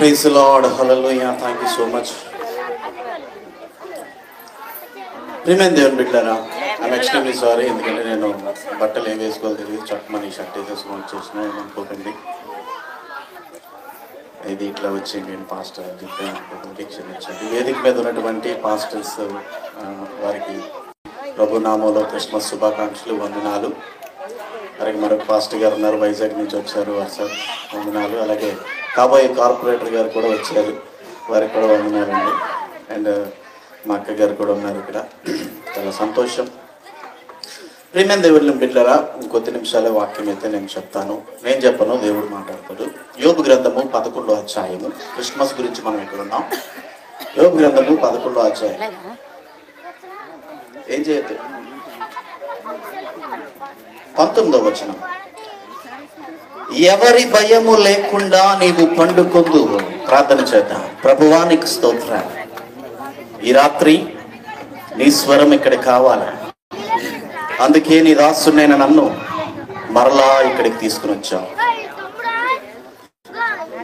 Praise the Lord, hallelujah. Thank you so much. ప్రియమైన దేవుని బిడ్డలారా, ఐఎమ్ ఎక్స్ట్రీమ్లీ సారీ. ఎందుకంటే నేను బట్టలు ఏం వేసుకోవాలి తెలియదు, చక్కమని షర్ట్ వేసేసుకొని వచ్చేసిన అనుకోకండి. ఇది ఇట్లా వచ్చి నేను పాస్టర్ అనుకోకండి, క్షమించండి. వేదిక మీద ఉన్నటువంటి పాస్టర్స్ వారికి ప్రభు నామంలో క్రిస్మస్ శుభాకాంక్షలు, వందనాలు. అలాగే మరొక పాస్టర్ గారు ఉన్నారు, వైజాగ్ నుంచి వచ్చారు, సార్ వందనాలు. అలాగే కాబోయే కార్పొరేటర్ గారు కూడా వచ్చారు, వారికి కూడా వందనాలండి. అండ్ మా అక్క గారు కూడా ఉన్నారు ఇక్కడ, చాలా సంతోషం. ప్రియమైన దేవుని బిడ్డలారా, ఇంకొద్ది నిమిషాలే వాక్యం అయితే నేను చెప్తాను. నేను చెప్పను, దేవుడు మాట్లాడతాడు. యోబు గ్రంథము 11వ అధ్యాయము. క్రిస్మస్ గురించి మనం ఇక్కడ ఉన్నాం. యోబు గ్రంథము 11వ అధ్యాయం. ఏం చేయొద్దు. 19వ వచనం. ఎవరి భయము లేకుండా నీవు పండుకొందు. ప్రార్థన చేద్దాం. ప్రభువానికి స్తోత్రాలు. ఈ రాత్రి నీ స్వరం ఇక్కడ కావాలి. అందుకే నీ దాసునైన నన్ను మరలా ఇక్కడికి తీసుకుని వచ్చావు.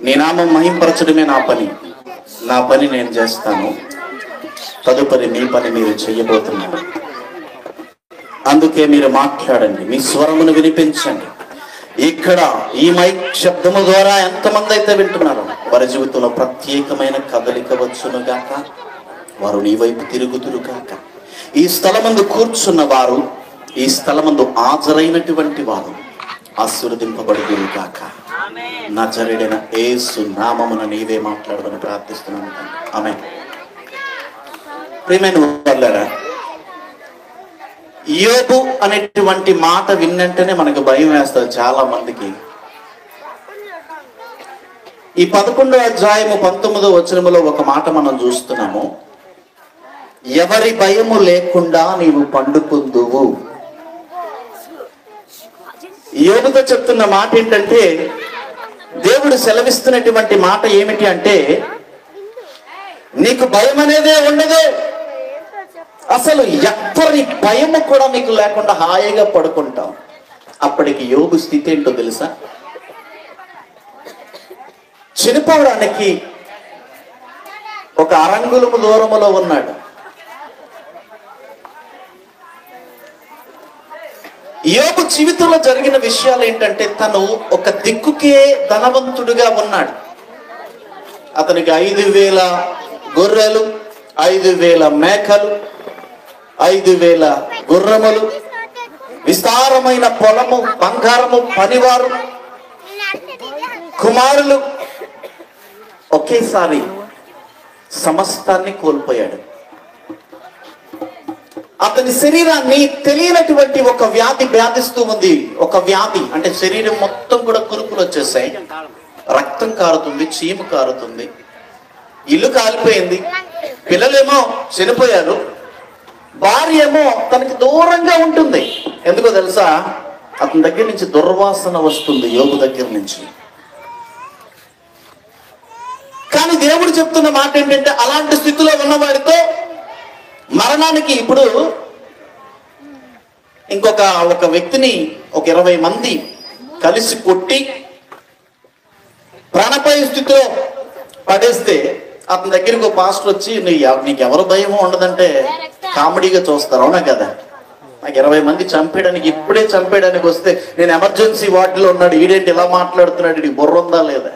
నీ నామం మహింపరచడమే నా పని నేను చేస్తాను. తదుపరి నీ పని మీరు చెయ్యబోతున్నారు. అందుకే మీరు మాట్లాడండి, మీ స్వరమును వినిపించండి. ఇక్కడ ఈ మైక్ శబ్దము ద్వారా ఎంతమంది అయితే వింటున్నారో వారి జీవితంలో ప్రత్యేకమైన కదలిక వచ్చును గాక. వారు నీ వైపు తిరుగుతురు గాక. ఈ స్థలమందు కూర్చున్న వారు, ఈ స్థలమందు హాజరైనటువంటి వారు ఆశీర్వదింపబడుదురు గాక. నజరేయుడైన యేసు నామమున నీవే మాట్లాడమని ప్రార్థిస్తున్నాను. ఆమేన్. ప్రియమైన వాళ్ళారా, యోబు అనేటువంటి మాట విన్నంటేనే మనకు భయం వేస్తుంది చాలా మందికి. ఈ 11వ అధ్యాయము 19వ వచనములో ఒక మాట మనం చూస్తున్నాము. ఎవరి భయము లేకుండా నీవు పండుకుందువు. యోబుతో చెప్తున్న మాట ఏంటంటే, దేవుడు సెలవిస్తున్నటువంటి మాట ఏమిటి అంటే, నీకు భయం అనేదే ఉండదు. అసలు ఎవ్వరి భయము కూడా నీకు లేకుండా హాయిగా పడుకుంటాం. అప్పటికి యోబు స్థితి ఏంటో తెలుసా? చనిపోవడానికి ఒక అరంగుళము దూరములో ఉన్నాడు. యోబు జీవితంలో జరిగిన విషయాలు ఏంటంటే, తను ఒక దిక్కుకే ధనవంతుడిగా ఉన్నాడు. అతనికి 5,000 గొర్రెలు, 5,000 మేకలు, 5,000 గుర్రములు, విస్తారమైన పొలము, బంగారము, పనివారు, కుమారులు. ఒకేసారి సమస్తాన్ని కోల్పోయాడు. అతని శరీరాన్ని తెలియనటువంటి ఒక వ్యాధి వ్యాధిస్తూ ఉంది. ఒక వ్యాధి అంటే శరీరం మొత్తం కూడా కురుపులు వచ్చేసాయి, రక్తం కారుతుంది, చీము కారుతుంది, ఇల్లు కాలిపోయింది, పిల్లలేమో చనిపోయారు, భార్య ఏమో తనకి దూరంగా ఉంటుంది. ఎందుకో తెలుసా? అతని దగ్గర నుంచి దుర్వాసన వస్తుంది, యోబు దగ్గర నుంచి. కానీ దేవుడు చెప్తున్న మాట ఏంటంటే, అలాంటి స్థితిలో ఉన్నవాడితో మరణానికి ఇప్పుడు ఒక వ్యక్తిని ఒక 20 మంది కలిసి కొట్టి ప్రాణాపాయ స్థితిలో పడేస్తే అతని దగ్గరికి ఒక పాస్టర్ వచ్చి, నీకు ఎవరు భయమో ఉండదంటే కామెడీగా చూస్తారు, అవునా కదా? నాకు 20 మంది చంపేయడానికి, ఇప్పుడే చంపేయడానికి వస్తే నేను ఎమర్జెన్సీ వార్డులో ఉన్నాడు, ఈడేంటి ఇలా మాట్లాడుతున్నాడు, ఇది బుర్ర ఉందా లేదా?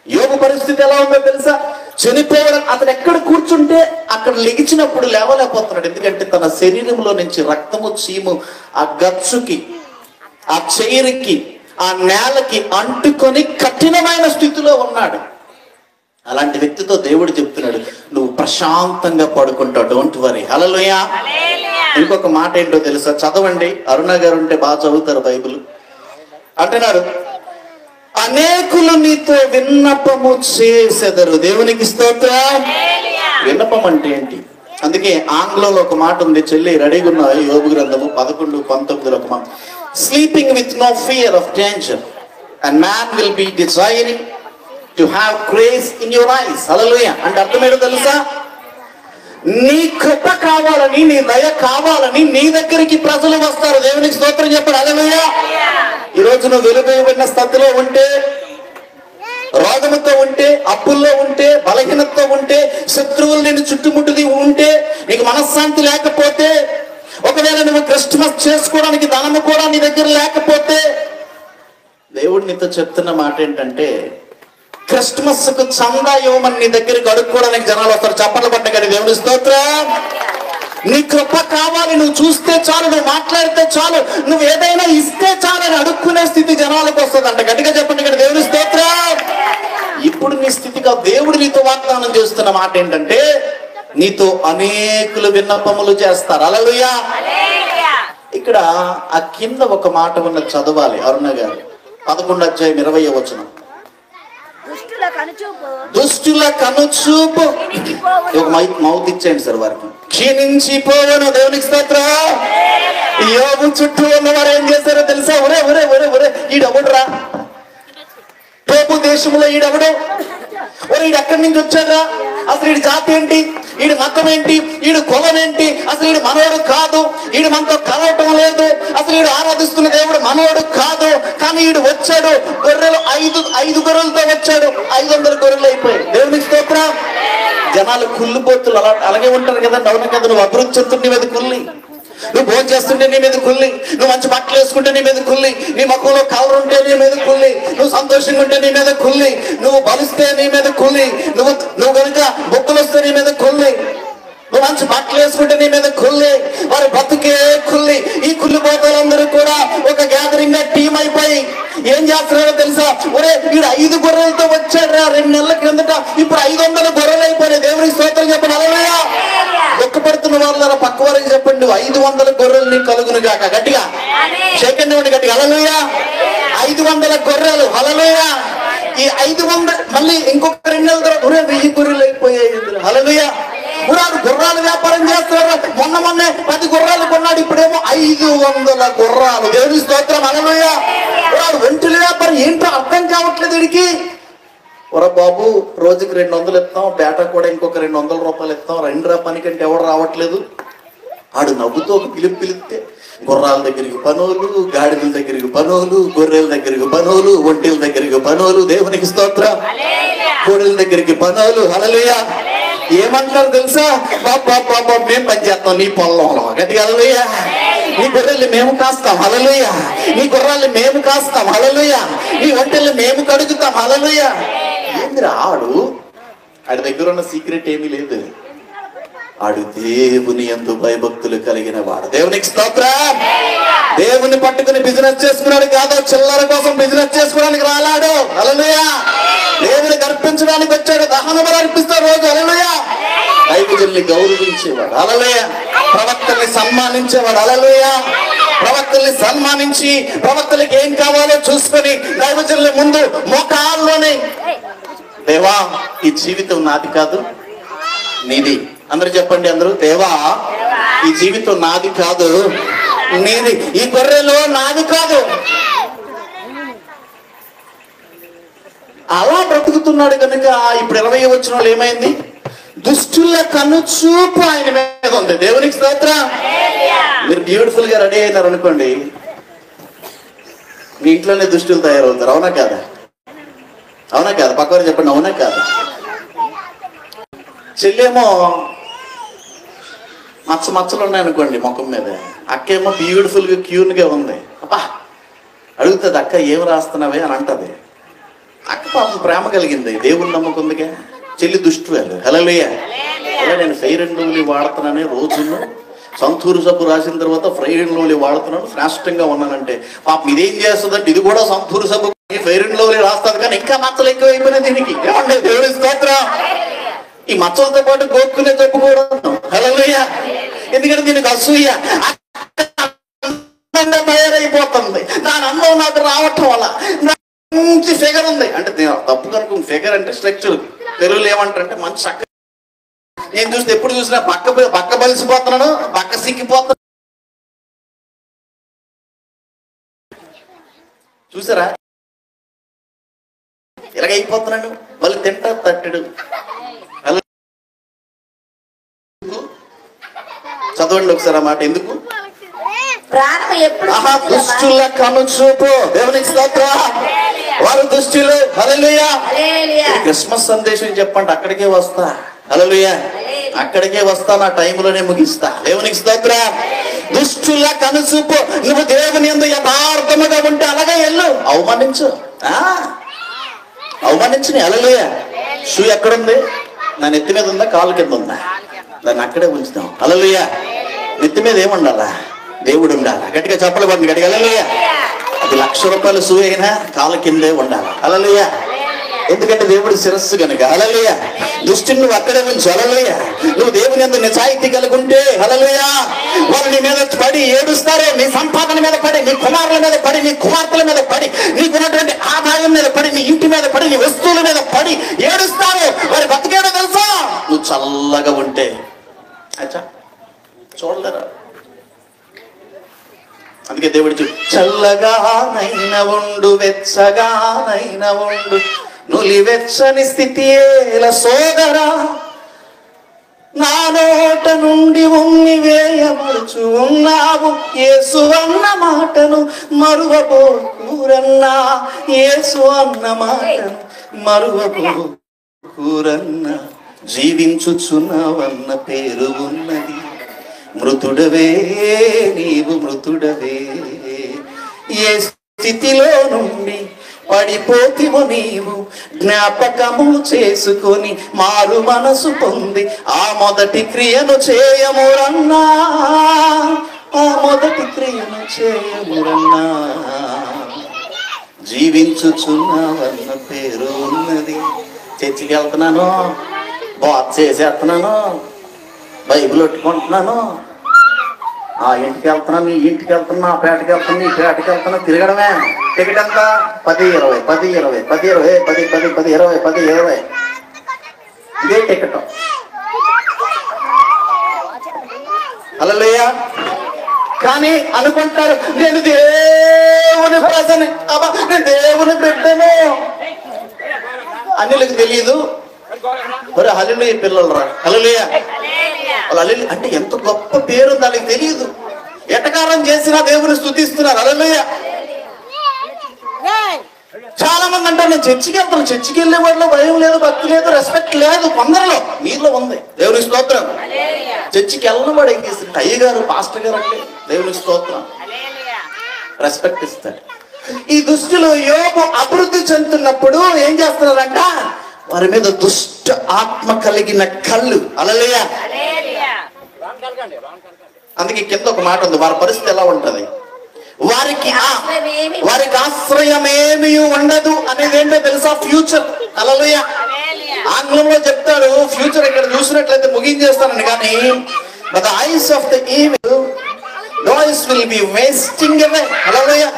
యోబు పరిస్థితి ఎలా ఉందో తెలుసా? చనిపోవడం, అతను ఎక్కడ కూర్చుంటే అక్కడ లెగిచినప్పుడు లేవలేకపోతున్నాడు. ఎందుకంటే తన శరీరంలో నుంచి రక్తము, చీము ఆ గచ్చుకి, ఆ చైరుకి, ఆ నేలకి అంటుకొని కఠినమైన స్థితిలో ఉన్నాడు. అలాంటి వ్యక్తితో దేవుడు చెప్తున్నాడు, నువ్వు ప్రశాంతంగా పడుకుంటావు, డోంట్ వరీ. హల్లెలూయా. ఇంకొక మాట ఏంటో తెలుసా? చదవండి, అరుణ గారు ఉంటే బాగా చదువుతారు బైబిల్. అంటున్నాడు, అనేకులు నీతో విన్నపము చేసెదరు. దేవునికి స్తోత్రం. విన్నపం అంటే ఏంటి? అందుకే ఆంగ్లంలో ఒక మాట ఉంది, చెల్లి రెడీగా ఉన్న యోబు గ్రంథము 11:19 ఒక మాట, sleeping with no fear of danger and man will be desiring to have grace in your eyes. Hallelujah. అంటే అర్థం ఏంటో తెలుసా? నీ కృప కావాలని, నీ దయ కావాలని నీ దగ్గరికి ప్రజలు వస్తారు. దేవునికి స్తోత్రం చెప్పాడు. హల్లెలూయా. ఈ రోజు నువ్వు వెలుగుబడిన స్థితిలో ఉంటే, రోగముతో ఉంటే, అప్పుల్లో ఉంటే, బలహీనతతో ఉంటే, శత్రువులు నేను చుట్టుముట్టుది ఉంటే, నీకు మనశ్శాంతి లేకపోతే, ఒకవేళ నువ్వు క్రిస్మస్ చేసుకోవడానికి ధనము కూడా నీ దగ్గర లేకపోతే, దేవుడు నీతో చెప్తున్న మాట ఏంటంటే, క్రిస్మస్ కు చందా ఇవ్వమని నీ దగ్గరికి అడుక్కోవడానికి జనాలు వస్తారు. చప్పట్లు పట్టగానే దేవుని స్తోత్రం. నీ కృప కావాలి, నువ్వు చూస్తే చాలు, నువ్వు మాట్లాడితే చాలు, నువ్వు ఏదైనా ఇస్తే చాలు అని అడుక్కునే స్థితి జనాలకు వస్తుంది అంట. గట్టిగా చెప్పండి ఇక్కడ దేవుని స్తోత్రం. ఇప్పుడు నీ స్థితిగా దేవుడు నీతో వాగ్దానం చేస్తున్న మాట ఏంటంటే, నీతో అనేకులు విన్నపములు చేస్తారు. హల్లెలూయా. ఇక్కడ ఆ కింద ఒక మాట ఉన్న చదవాలి అరుణ గారు. 11:20 దుష్టుల కనుచూపు. ఒక మౌత్ ఇచ్చేయండి సార్ వారికి. క్షీణించిపోవను. దేవునికి స్తోత్రం. యోబు చుట్టూ ఉన్నవారు ఏం చేశారో తెలుసా? ఒరే ఒరే ఒరే ఒరే ఈడెవడురా, టోపు దేశంలో ఈడెవడు, ఒరే ఈడు ఎక్కడి నుంచి వచ్చారా, అసలు ఈడు జాతి ఏంటి, ఈడు మతం ఏంటి, ఈడు కులం ఏంటి, అసలు ఈడు మనోడు కాదు, ఈడు మనతో కలవటం లేదు, అసలు ఈడు ఆరాధిస్తున్న దేవుడు మనోడు కాదు, కానీ ఈడు వచ్చాడు, గొర్రెలు ఐదు గొర్రెలతో వచ్చాడు, 500 గొర్రెలు అయిపోయాయి. దేవునికి స్తోత్రం. జనాలు కుళ్ళిపోతులు అలాగే ఉంటారు కదా. అవును కదా. నువ్వు అభివృద్ధి చెందుతుంటే నీ మీద కుల్లి, నువ్వు భోజనం చేస్తుంటే నీ మీద కుల్లి, నువ్వు మంచి బట్టలు వేసుకుంటే నీ మీద కుల్లి, నీ ముఖంలో కవర్ ఉంటే నీ మీద కుల్లి, నువ్వు సంతోషంగా ఉంటే నీ మీద కుల్లి, నువ్వు బలిస్తే నీ మీద కుల్లి, నువ్వు కనుక బొక్కులు వస్తే నీ మీద కుల్లి, నువ్వు మంచి బట్టలు వేసుకుంటే నీ మీద కుల్లి, వారి బతుకే కుల్లి. ఈ కుళ్ళిపోతాలందరూ కూడా ఒక గ్యాదరింగ్ గా టీం అయిపోయి ఏం చేస్తున్నారో తెలుసా? ఒరే వీడు 5 గొర్రెలతో వచ్చాడు రా 2 నెలల క్రిందట, ఇప్పుడు 500 గొర్రెలు అయిపోయినాయి. దేవునికి స్తోత్రం చెప్పండి. హల్లెలూయా. దుఃఖపడుతున్న వాళ్ళ పక్క వారికి చెప్పండి, 500 గొర్రెలు నీకు కలుగును గాక. గట్టిగా సెకండ్ ఇవ్వండి గట్టిగా. హల్లెలూయా. 500 గొర్రెలు. హల్లెలూయా. ఈ 500 మళ్ళీ ఇంకొక 2 నెలల తర్వాత 1000 గొర్రెలు అయిపోయాయి. హల్లెలూయా. పురాడు గుర్రాలు వ్యాపారం చేస్తారు. మొన్న 10 గుర్రాలు కొన్నాడు, ఇప్పుడేమో 500 గుర్రాలు. దేవుని స్తోత్రం. హల్లెలూయా. పురాడు వెంటుల వ్యాపారం ఏంటో అర్థం కావట్లేదు వీడికి. ఒరా బాబు, రోజుకి 200 ఇస్తాం, బేట కూడా ఇంకొక 200 రూపాయలు ఇస్తాం, 2 రా పని కంటే ఎవరు రావట్లేదు. ఆడు నవ్వుతో ఒక పిలిపిలిస్తే గుర్రాల దగ్గరికి పనోలు, గాడిదల దగ్గరికి పనోలు, గొర్రెల దగ్గరికి పనోలు, ఒంటెల దగ్గరికి పనోలు. దేవునికి స్తోత్రం. కోడెల దగ్గరికి పనోలు. హల్లెలూయా. ఏమంటారు తెలుసా? బాబా మేము పని చేస్తాం నీ పొలంలో. గట్టిగా హల్లెలూయా. నీ గొర్రెల్ని మేము కాస్తాం. హల్లెలూయా. నీ గుర్రాల్ని మేము కాస్తాం. హల్లెలూయా. నీ ఒంటెల్ని మేము కడుగుతాం. హల్లెలూయా. ఏందిరా ఆడి దగ్గర ఉన్న సీక్రెట్ ఏమీ లేదు. ఆడు దేవుని యందు భయభక్తులు కలిగిన వాడు. దేవునికి స్తోత్రం. దేవుని పట్టుకుని బిజినెస్ చేసుకున్నాడు కాదు, చిల్లర కోసం బిజినెస్ చేసుకోవడానికి రాలాడు. హల్లెలూయా. దేవుని అర్పించడానికి వచ్చాడు, దహన బలి అర్పిస్తాడు రోజు. హల్లెలూయా. దైవజనుల్ని గౌరవించేవాడు. హల్లెలూయా. ప్రవక్తల్ని సన్మానించేవాడు. హల్లెలూయా. ప్రవక్తల్ని సన్మానించి ప్రవక్తలకి ఏం కావాలో చూసుకొని దైవజనుల ముందు మోకాల్లోనే, దేవా ఈ జీవితం నాది కాదు నీది. అందరూ చెప్పండి. అందరూ, దేవా ఈ జీవితం నాది కాదు నీది, ఈ గొర్రెలు నాది కాదు. అలా బ్రతుకుతున్నాడు కనుక ఇప్పుడు 20 వచ్చిన వాళ్ళు ఏమైంది? దుష్టుల కనుచూపు ఆయన మీద ఉంది. దేవునికి స్తోత్రం. మీరు బ్యూటిఫుల్ గా రెడీ అయినారు అనుకోండి, మీ ఇంట్లోనే దుష్టులు తయారవుతారు. అవునా కాదా? అవునా కాదా? పక్కవారు చెప్పండి. అవునా కాదా? చెల్లేమో మచ్చలు ఉన్నాయనుకోండి ముఖం మీద, అక్కేమో బ్యూటిఫుల్ గా క్యూన్ గా ఉంది. అబ్బా అడుగుతుంది, అక్క ఏం రాస్తున్నావే అని అంటది. అక్క పాపం ప్రేమ కలిగింది, దేవుని నమ్మకుందిగా. చెల్లి దుష్టురాలు. హల్లెలూయా. నేను ఫెయిర్ అండ్ లవ్లీ వాడుతున్నానే, రోజును సంతూరు సబ్బు రాసిన తర్వాత ఫెయిర్ అండ్ లవ్లీ వాడుతున్నాను, శ్రేష్టంగా ఉన్నానంటే పాపం ఇదేం చేస్తుందంటే ఇది కూడా సంతూరు సబ్బు ఫెయిర్ అండ్ లవ్లీ రాస్తుంది, కానీ ఇంకా మచ్చలు ఎక్కువ అయిపోయినాయి దీనికి. ఏమంటే దేవుని స్తోత్రం. ఈ మచ్చలతో పాటు గోక్కునే చెప్పుకోవడం. హల్లెలూయా. ఎందుకంటే దీనికి అసూయ తయారైపోతుంది. దాని అందం నాకు రావటం వల్ల మంచి ఫిగర్ ఉంది అంటే తప్పు కనుక. ఫిగర్ అంటే స్ట్రక్చర్, తెలుగులో ఏమంటారంటే మంచి చక్క. నేను చూస్తే ఎప్పుడు చూసినా పక్క బలిసిపోతున్నాను, పక్క సిక్కిపోతున్నాను. చూసారా ఇలాగైపోతున్నాడు. మళ్ళీ తింటా తట్టడు. చదవండి ఒకసారి ఆ మాట. ఎందుకు? దుష్టుల కనుచూపు. దేవునికి స్తోత్రం. వారు దుష్టులు. హల్లెలూయా. క్రిస్మస్ సందేశం చెప్పండి, అక్కడికే వస్తా. హల్లెలూయా. అక్కడికే వస్తా, నా టైంలోనే ముగిస్తా. దేవునికి స్తోత్రం. దుష్టుల కనుసూపు, నువ్వు దేవుని యందు యథార్థముగా ఉంటే అలాగే వెళ్ళు. అవమానించు, అవమానించుని. హల్లెలూయా. షూ ఎక్కడుంది? నా నెత్తి మీద ఉందా, కాలు కింద ఉందా? దాన్ని అక్కడే ఉంచుతాం. హల్లెలూయా. నెత్తి మీద ఏముండాలా? దేవుడు ఉండాలా. గట్టిగా చెప్పలు పడింది, గట్టిగా. హల్లెలూయా. అది ₹1,00,000 షూ అయినా కాలు కిందే ఉండాలి. హల్లెలూయా. ఎందుకంటే దేవుడు శిరస్సు కనుక. హల్లెలూయా. దుష్టుని నువ్వు అక్కడే ఉంచు. హల్లెలూయా. నువ్వు దేవుని యందు నిజాయితీ కలిగుంటే, హల్లెలూయా, వాళ్ళు నీ మీద పడి ఏడుస్తారే. నీ సంపాదన మీద పడి, నీ కుమారుల మీద పడి, నీ కుమార్తెల మీద పడి, నీకున్నటువంటి ఆదాయం మీద పడి, నీ ఇంటి మీద పడి, నీ వస్తువుల మీద పడి ఏడుస్తారు. వారి బతికేడో తెలుసా? నువ్వు చల్లగా ఉంటే. అచ్చా చూడలేరా? అందుకే దేవుడు చల్లగా నైనా ఉండు, వెచ్చగా నైనా ఉండు, నులివెచ్చని స్థితి ఏల సోదరా, నా నోట నుండి ఉమ్మి వేయమరుచు ఉన్నావు. యేసు అన్న మాటను మరువబోకురన్నా, యేసు అన్న మాటను మరువబోకురన్నా, జీవించుచున్నావన్న పేరు ఉన్నది. మృతుడవే నీవు, మృతుడవే. ఏ స్థితిలో నుండి పడిపోతివో నీవు జ్ఞాపకము చేసుకొని మారు మనసు పొంది ఆ మొదటి క్రియను చేయమురన్నా, ఆ మొదటి క్రియను చేయమురన్నా, జీవించుచున్నావన్న పేరు ఉన్నది. చర్చికి వెళ్తున్నాను, బాత్ చేసేస్తున్నాను, బైబిల్ పెట్టుకుంటున్నాను, ఆ ఇంటికి వెళ్తున్నాను, ఈ ఇంటికి వెళ్తున్నా, ఆ పేటకి వెళ్తున్నా, ఈ పేటకి వెళ్తున్నా, తిరగడమే. టికెట్ ఎంత? 10, 20, 10, 20, 10, 20, 10, 10, 10, 20, 10, 20. ఇదే టికెట్. హల్లెలూయా. కానీ అనుకుంటారు, నేను దేవుని ప్రజని, అబ్బా నేను దేవుని బిడ్డను. అన్నిలకు తెలియదు. మరి హల్లెలూయా పిల్లలు రా. హల్లెలూయా. వాళ్ళు హల్లెలూయా అంటే ఎంత గొప్ప పేరు దానికి తెలియదు. ఎటకారం చేసినా దేవుని స్తుతిస్తున్నారు. హల్లెలూయా. చాలా మంది అంటారు, నేను చర్చికి వెళ్తాను, చర్చికి వెళ్ళే వాళ్ళలో భయం లేదు, భక్తి లేదు, రెస్పెక్ట్ లేదు. కొందరిలో, మీలో ఉంది. దేవుని స్తోత్రం. చర్చికి వెళ్ళిన వాడు ఏం చేస్తాడు? అయ్య గారు, పాస్టర్ గారు అంటే దేవుని స్తోత్రం, రెస్పెక్ట్ ఇస్తాడు. ఈ దుష్టులు యోబు అభివృద్ధి చెందుతున్నప్పుడు ఏం చేస్తున్నారంట? వారి మీద దుష్ట ఆత్మ కలిగిన కళ్ళు. హల్లెలూయా. అందుకే కింద ఒక మాట ఉంది, వారి పరిస్థితి ఎలా ఉంటది? వారికి ఆశ్రయమేమీ ఉండదు అనేది ఏంటో తెలుసా? ఫ్యూచర్. హల్లెలూయా. ఆంగ్లంలో చెప్తాడు ఫ్యూచర్. ఇక్కడ చూసినట్లయితే ముగించేస్తానని, కానీ but the eyes of the evil noise will be wasting away. Hallelujah.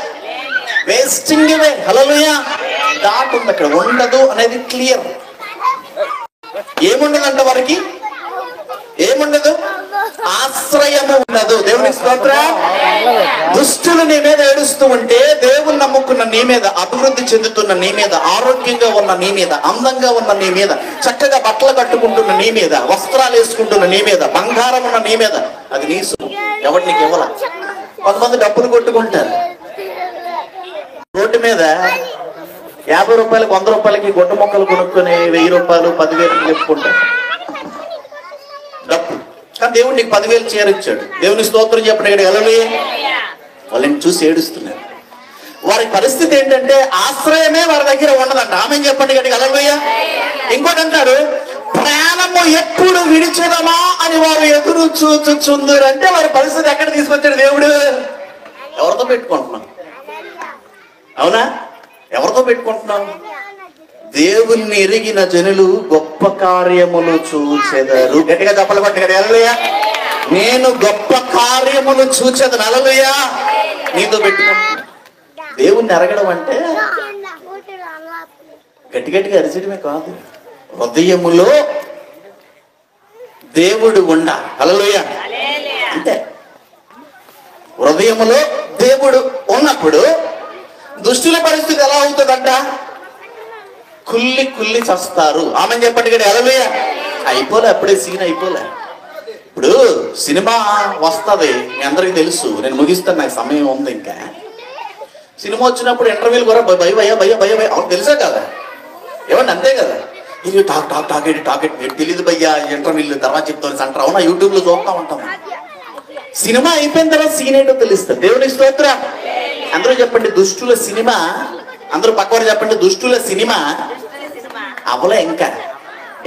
Wasting away. Hallelujah. Dot ఉంది అక్కడ, ఉండదు అనేది క్లియర్. ఏముండదంట వారికి? ఏముండదు? ఆశ్రయము ఉండదు. దేవునికి స్తోత్రం. దుష్టులు నీ మీద ఏడుస్తూ ఉంటే, దేవుని నమ్ముకున్న నీ మీద, అభివృద్ధి చెందుతున్న నీ మీద, ఆరోగ్యంగా ఉన్న నీ మీద, అందంగా ఉన్న నీ మీద, చక్కగా బట్టలు కట్టుకుంటున్న నీ మీద, వస్త్రాలు వేసుకుంటున్న నీ మీద, బంగారం ఉన్న నీ మీద, అది నీ సొమ్ము. ఎవరు నీకు ఇవ్వాల? కొంతమంది డబ్బులు కొట్టుకుంటారు. రోడ్డు మీద 50 రూపాయలకి, 100 రూపాయలకి గుడ్డ మొక్కలు కొనుక్కొని 1000 రూపాయలు, 10,000 చెప్పుకుంటారు డబ్బు. కానీ దేవుడు నీకు 10,000 చేరిచ్చాడు. దేవుని స్తోత్రం చెప్పండి. హల్లెలూయా. వాళ్ళని చూసి ఏడుస్తున్నారు. వారి పరిస్థితి ఏంటంటే ఆశ్రయమే వారి దగ్గర ఉండదంట. ఆమె చెప్పండి గట్టిగా. హల్లెలూయా. ఇంకోటి అంటాడు, ప్రాణము ఎప్పుడు విడిచేదమా అని వారు ఎదురు చూచుచుందురు. అంటే వారి పరిస్థితి ఎక్కడ తీసుకొచ్చాడు దేవుడు? ఎవరితో పెట్టుకుంటున్నాం? అవునా? ఎవరితో పెట్టుకుంటున్నాం? దేవుణ్ణి ఎరిగిన జనులు గొప్ప కార్యములు చూచెదరు. గట్టిగా చెప్పలు పట్టి కదా. హల్లెలూయా. నేను గొప్ప కార్యములు చూచెదను. హల్లెలూయా. నీతో పెట్టుకుంటున్నా. దేవుణ్ణి ఎరగడం అంటే గట్టి గట్టిగా అరిచడమే కాదు, హృదయములో దేవుడు ఉండాలి. హల్లెలూయా. అంటే హృదయములో దేవుడు ఉన్నప్పుడు దుష్టుల పరిస్థితి ఎలా అవుతుందంట? కుల్లి కుల్లి చస్తారు. ఆమె చెప్పండి కదా. హల్లెలూయా. అయిపోలే, అప్పుడే సీన్ అయిపోలే. ఇప్పుడు సినిమా వస్తుంది, మీ అందరికి తెలుసు. నేను ముగిస్తాను, నాకు సమయం ఉంది. ఇంకా సినిమా వచ్చినప్పుడు ఇంటర్వ్యూలు కూడా భయ భయ భయ భయ భయ అవును తెలుసా కదా, ఏమన్నా అంతే కదా, ఇది టాకెట్ మీరు తెలియదు భయ్యా ఇంటర్వ్యూలు తర్వాత చెప్తాను అంటారు. అవునా, యూట్యూబ్ లో చూస్తూ ఉంటాం. సినిమా అయిపోయిన తర్వాత సీన్ ఏంటో తెలుస్తుంది. దేవునికి స్తోత్రం. అందరూ చెప్పండి దుష్టుల సినిమా, అందరూ పక్కవారు చెప్పండి దుష్టుల సినిమా అవలే ఇంకా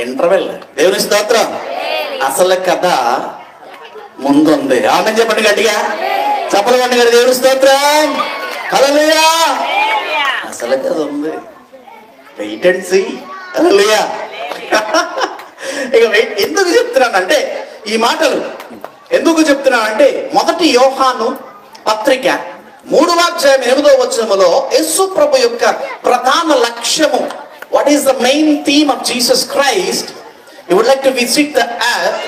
ఇంటర్వెల్. దేవునికి స్తోత్రం. అసలు కథ ముందుంది. ఆమె చెప్పండి గట్టిగా చెప్పలేండి కదా. దేవునికి స్తోత్రం. హల్లెలూయా. అసలు కథ ఉంది, వెయిట్ అండ్ సీ. హల్లెలూయా. ఇక వెయిట్ ఎందుకు చెప్తున్నానంటే ఈ మాటలు ఎందుకు చెప్తున్నానంటే మొదటి యోహాను పత్రిక 3వ అధ్యాయం 8వ వచనములో యేసు ప్రభు యొక్క ప్రధాన లక్ష్యము, what is the main theme of Jesus Christ, you would like to visit the earth.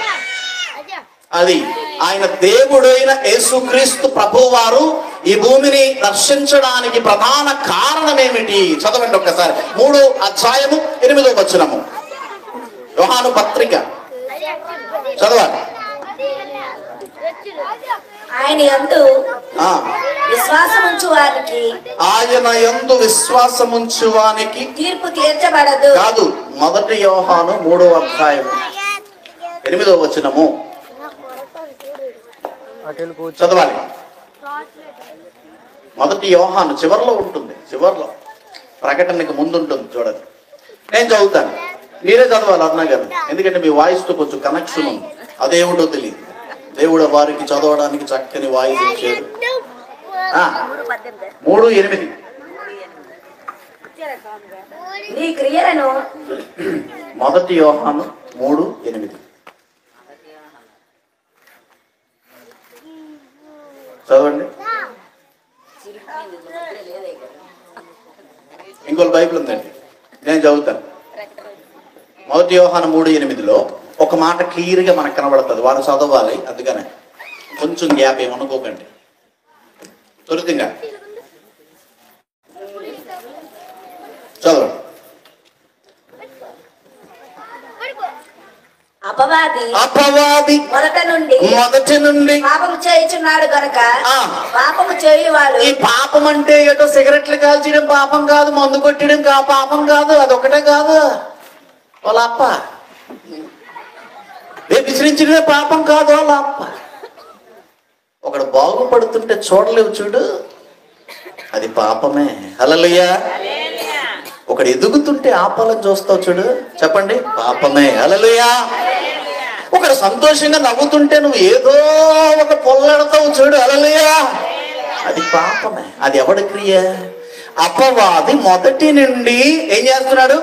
అది ఆయన దేవుడైన యేసుక్రీస్తు ప్రభు వారు ఈ భూమిని దర్శించడానికి ప్రధాన కారణం ఏమిటి? చదవండి ఒక్కసారి 3వ అధ్యాయము 8వ వచనము యోహాను పత్రిక చదవాలి. ఆయన యందు విశ్వాసముంచు వానికి తీర్పు తీర్చబడదు కాదు. మొదటి యోహాను 3వ అధ్యాయం 8వ వచనము చదవాలి. మొదటి యోహాను చివరిలో ఉంటుంది, చివరిలో ప్రకటనకి ముందు ఉంటుంది చూడండి. నేను చదువుతాను, మీరే చదవాలి అన్నా గారు, ఎందుకంటే మీ వాయిస్ తో కొంచెం కనెక్షన్ ఉంది. అదేమిటో తెలియదు. దేవుడు వారికి చదవడానికి చక్కని వాయిస్ ఇచ్చాడు. 3:8 నీ క్రియలను మొదటి యోహాను 3:8 చదవండి. ఇంకో బైబిల్ ఉందండి, నేను చదువుతాను. మొదటి యోహాను 3:8లో ఒక మాట క్లియర్ గా మనకు కనబడుతుంది. వారు చదవాలి, అందుకనే కొంచెం గ్యాప్ ఏమనుకోకండి. త్వరితంగా చదవండి. అపవాది మొదటి నుండి పాపము చేయుచున్నాడు కనుక పాపము చేయువాడు. ఈ పాపం అంటే ఏటో సిగరెట్లు కాల్చడం పాపం కాదు, మందు కొట్టడం పాపం కాదు, అదొకటే కాదు. వాళ్ళ అప్ప విసిరించడమే పాపం కాదు. వాళ్ళ అప్ప ఒకడు బాగుపడుతుంటే చూడలేవు చూడు, అది పాపమే. హల్లెలూయా. ఒకడు ఎదుగుతుంటే ఆపాలని చూస్తావు చూడు, చెప్పండి పాపమే. హల్లెలూయా. ఒకడు సంతోషంగా నవ్వుతుంటే నువ్వు ఏదో ఒక పొల్లెడతావు చూడు, హల్లెలూయా, అది పాపమే. అది ఎవడి క్రియ? అపవాది మొదటి నుండి ఏం చేస్తున్నాడు?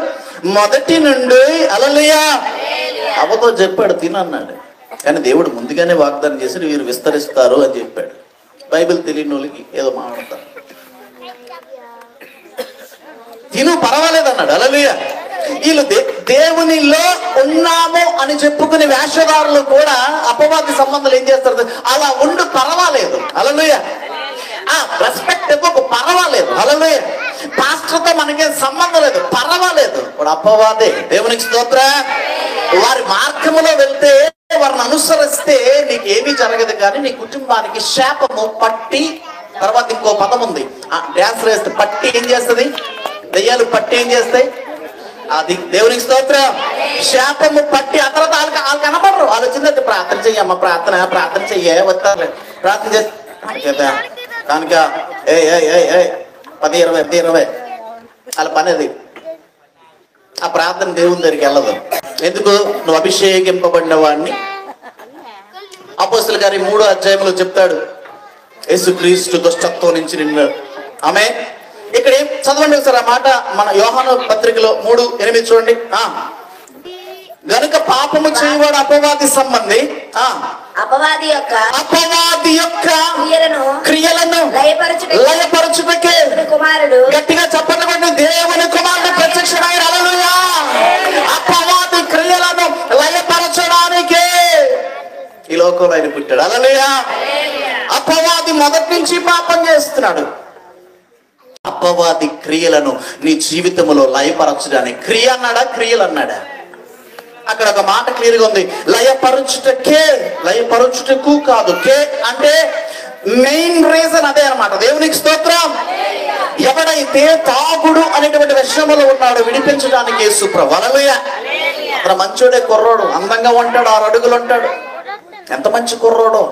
మొదటి నుండి హల్లెలూయా అవ్వతో చెప్పాడు తినన్నాడు. కానీ దేవుడు ముందుగానే వాగ్దానం చేసి వీరు విస్తరిస్తారు అని చెప్పాడు. బైబిల్ తెలియని వాళ్ళకి ఏదో మాట్లాడతారు, తిను పర్వాలేదు అన్నాడు. హల్లెలూయా. వీళ్ళు దేవునిలో ఉన్నాము అని చెప్పుకునే వేషధారులు కూడా అపవాది సంబంధాలు ఏం చేస్తారు? అలా ఉండు పర్వాలేదు. హల్లెలూయా. రెస్పెక్ట్ ఇవ్వకు పర్వాలేదు. హల్లెలూయా. పాస్టర్ తో మనకేం సంబంధం లేదు, పర్వాలేదు. ఇప్పుడు అపవాదే. దేవునికి స్తోత్రం. వారి మార్గములో వెళ్తే, వారిని అనుసరిస్తే నీకేమీ జరగదు, కానీ నీ కుటుంబానికి శాపము పట్టి. తర్వాత ఇంకో పదం ఉంది, డ్యాన్స్ వేస్తే పట్టి ఏం చేస్తుంది? దెయ్యాలు పట్టి ఏం చేస్తాయి? అది దేవునికి స్తోత్రం. శాపము పట్టి ఆ తర్వాత వాళ్ళు కనపడరు. వాళ్ళు వచ్చిందంటే ప్రార్థన చెయ్యమ్మ, ప్రార్థన చెయ్యే వస్తారు, ప్రార్థన చేస్తా కనుక 10-20 వాళ్ళ పని అది. ఆ ప్రార్థన దేవుని దగ్గరికి వెళ్ళదు. ఎందుకు? నువ్వు అభిషేకింపబడిన వాడిని. అపోస్తలుల కార్యం 3వ అధ్యాయంలో చెప్తాడు, యేసుక్రీస్తు దుష్టత్వం నుంచి నిన్ను. ఆమె ఇక్కడ ఏం చదవండి ఒకసారి ఆ మాట, మన యోహాను పత్రికలో 3:8 చూడండి. గనుక పాపము చేయవాడు అపవాది సంబంధి, అపవాది యొక్క క్రియలను లయపరచుటకే కుమారుడు. గట్టిగా చెప్పండి, దేవుని కుమారుడు ప్రత్యక్షమైన. హల్లెలూయా. అపవాది క్రియలను లయపరచడానికే ఈ లోకంలో ఆయన పుట్టాడు. హల్లెలూయా. అపవాది మొదటి నుంచి పాపం చేస్తున్నాడు. అపవాది క్రియలను నీ జీవితంలో లయపరచడానికి, క్రియ అన్నాడా క్రియలు అన్నాడా? అక్కడ ఒక మాట క్లియర్గా ఉంది, లయపరచుటకే, లయపరచుటకు కాదు. కే అంటే మెయిన్ రీజన్ అదే అన్నమాట. దేవునికి స్తోత్రం. ఎవడైతే తాగుడు అనేటువంటి విషయంలో ఉన్నాడో విడిపించడానికి యేసు ప్రభు. హల్లెలూయా. అతను మంచోడే, కుర్రోడు, అందంగా ఉంటాడు, 6 అడుగులు ఉంటాడు, ఎంత మంచి కుర్రోడో,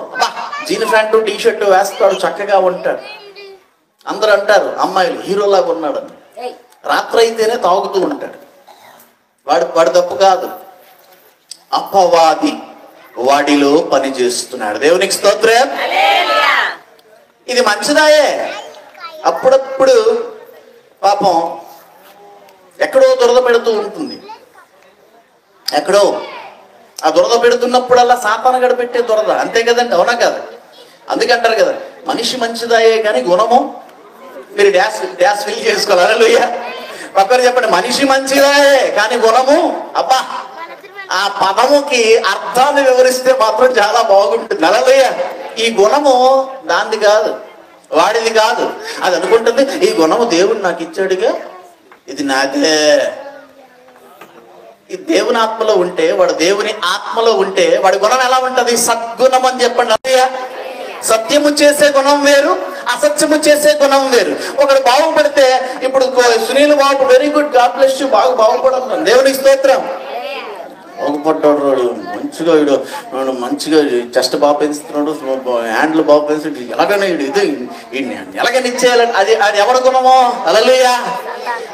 జీన్ ప్యాంటు టీ షర్టు వేస్తాడు, చక్కగా ఉంటాడు. అందరూ అంటారు అమ్మాయిలు హీరోలాగా ఉన్నాడని. రాత్రి అయితేనే తాగుతూ ఉంటాడు. వాడు తప్పు కాదు, అపవాది వాడిలో పని చేస్తున్నాడు. దేవునికి స్తోత్రం. ఇది మంచిదాయే. అప్పుడప్పుడు పాపం ఎక్కడో దురద పెడుతూ ఉంటుంది. ఎక్కడో ఆ దురద పెడుతున్నప్పుడల్లా సాతాను గడిపెట్టే దురద, అంతే కదండి, అవునా కదా? అందుకంటారు కదా, మనిషి మంచిదాయే కానీ గుణము, మీరు డ్యాస్ ఫిల్ చేసుకోవాలి. హల్లెలూయా. పక్కన చెప్పండి, మనిషి మంచిదాయే కానీ గుణము. అబ్బా, ఆ పదముకి అర్థాన్ని వివరిస్తే మాత్రం చాలా బాగుంటుంది. హల్లెలూయా. ఈ గుణము దానిది కాదు, వాడిది కాదు. అది అనుకుంటుంది, ఈ గుణము దేవుడు నాకు ఇచ్చాడుగా, ఇది నాదే. ఈ దేవుని ఆత్మలో ఉంటే, వాడు దేవుని ఆత్మలో ఉంటే వాడి గుణం ఎలా ఉంటది? సద్గుణం అని చెప్పండి. అయ్యా, సత్యము చేసే గుణం వేరు, అసత్యము చేసే గుణం వేరు. ఒకడు బాగుపడితే, ఇప్పుడు Sunil Babu very good, God bless you, బాగుపడాలి. దేవునికి స్తోత్రం. బాగుపడ్డాడు వాడు, మంచిగా వీడు మంచిగా చెస్ట్ బాగా పెంచుతున్నాడు, హ్యాండ్లు బాగా పెంచుతాడు, ఎలాగైనా ఇది ఎలాగైనా ఇచ్చేయాలని, అది ఎవరి గుణమో? హల్లెలూయా.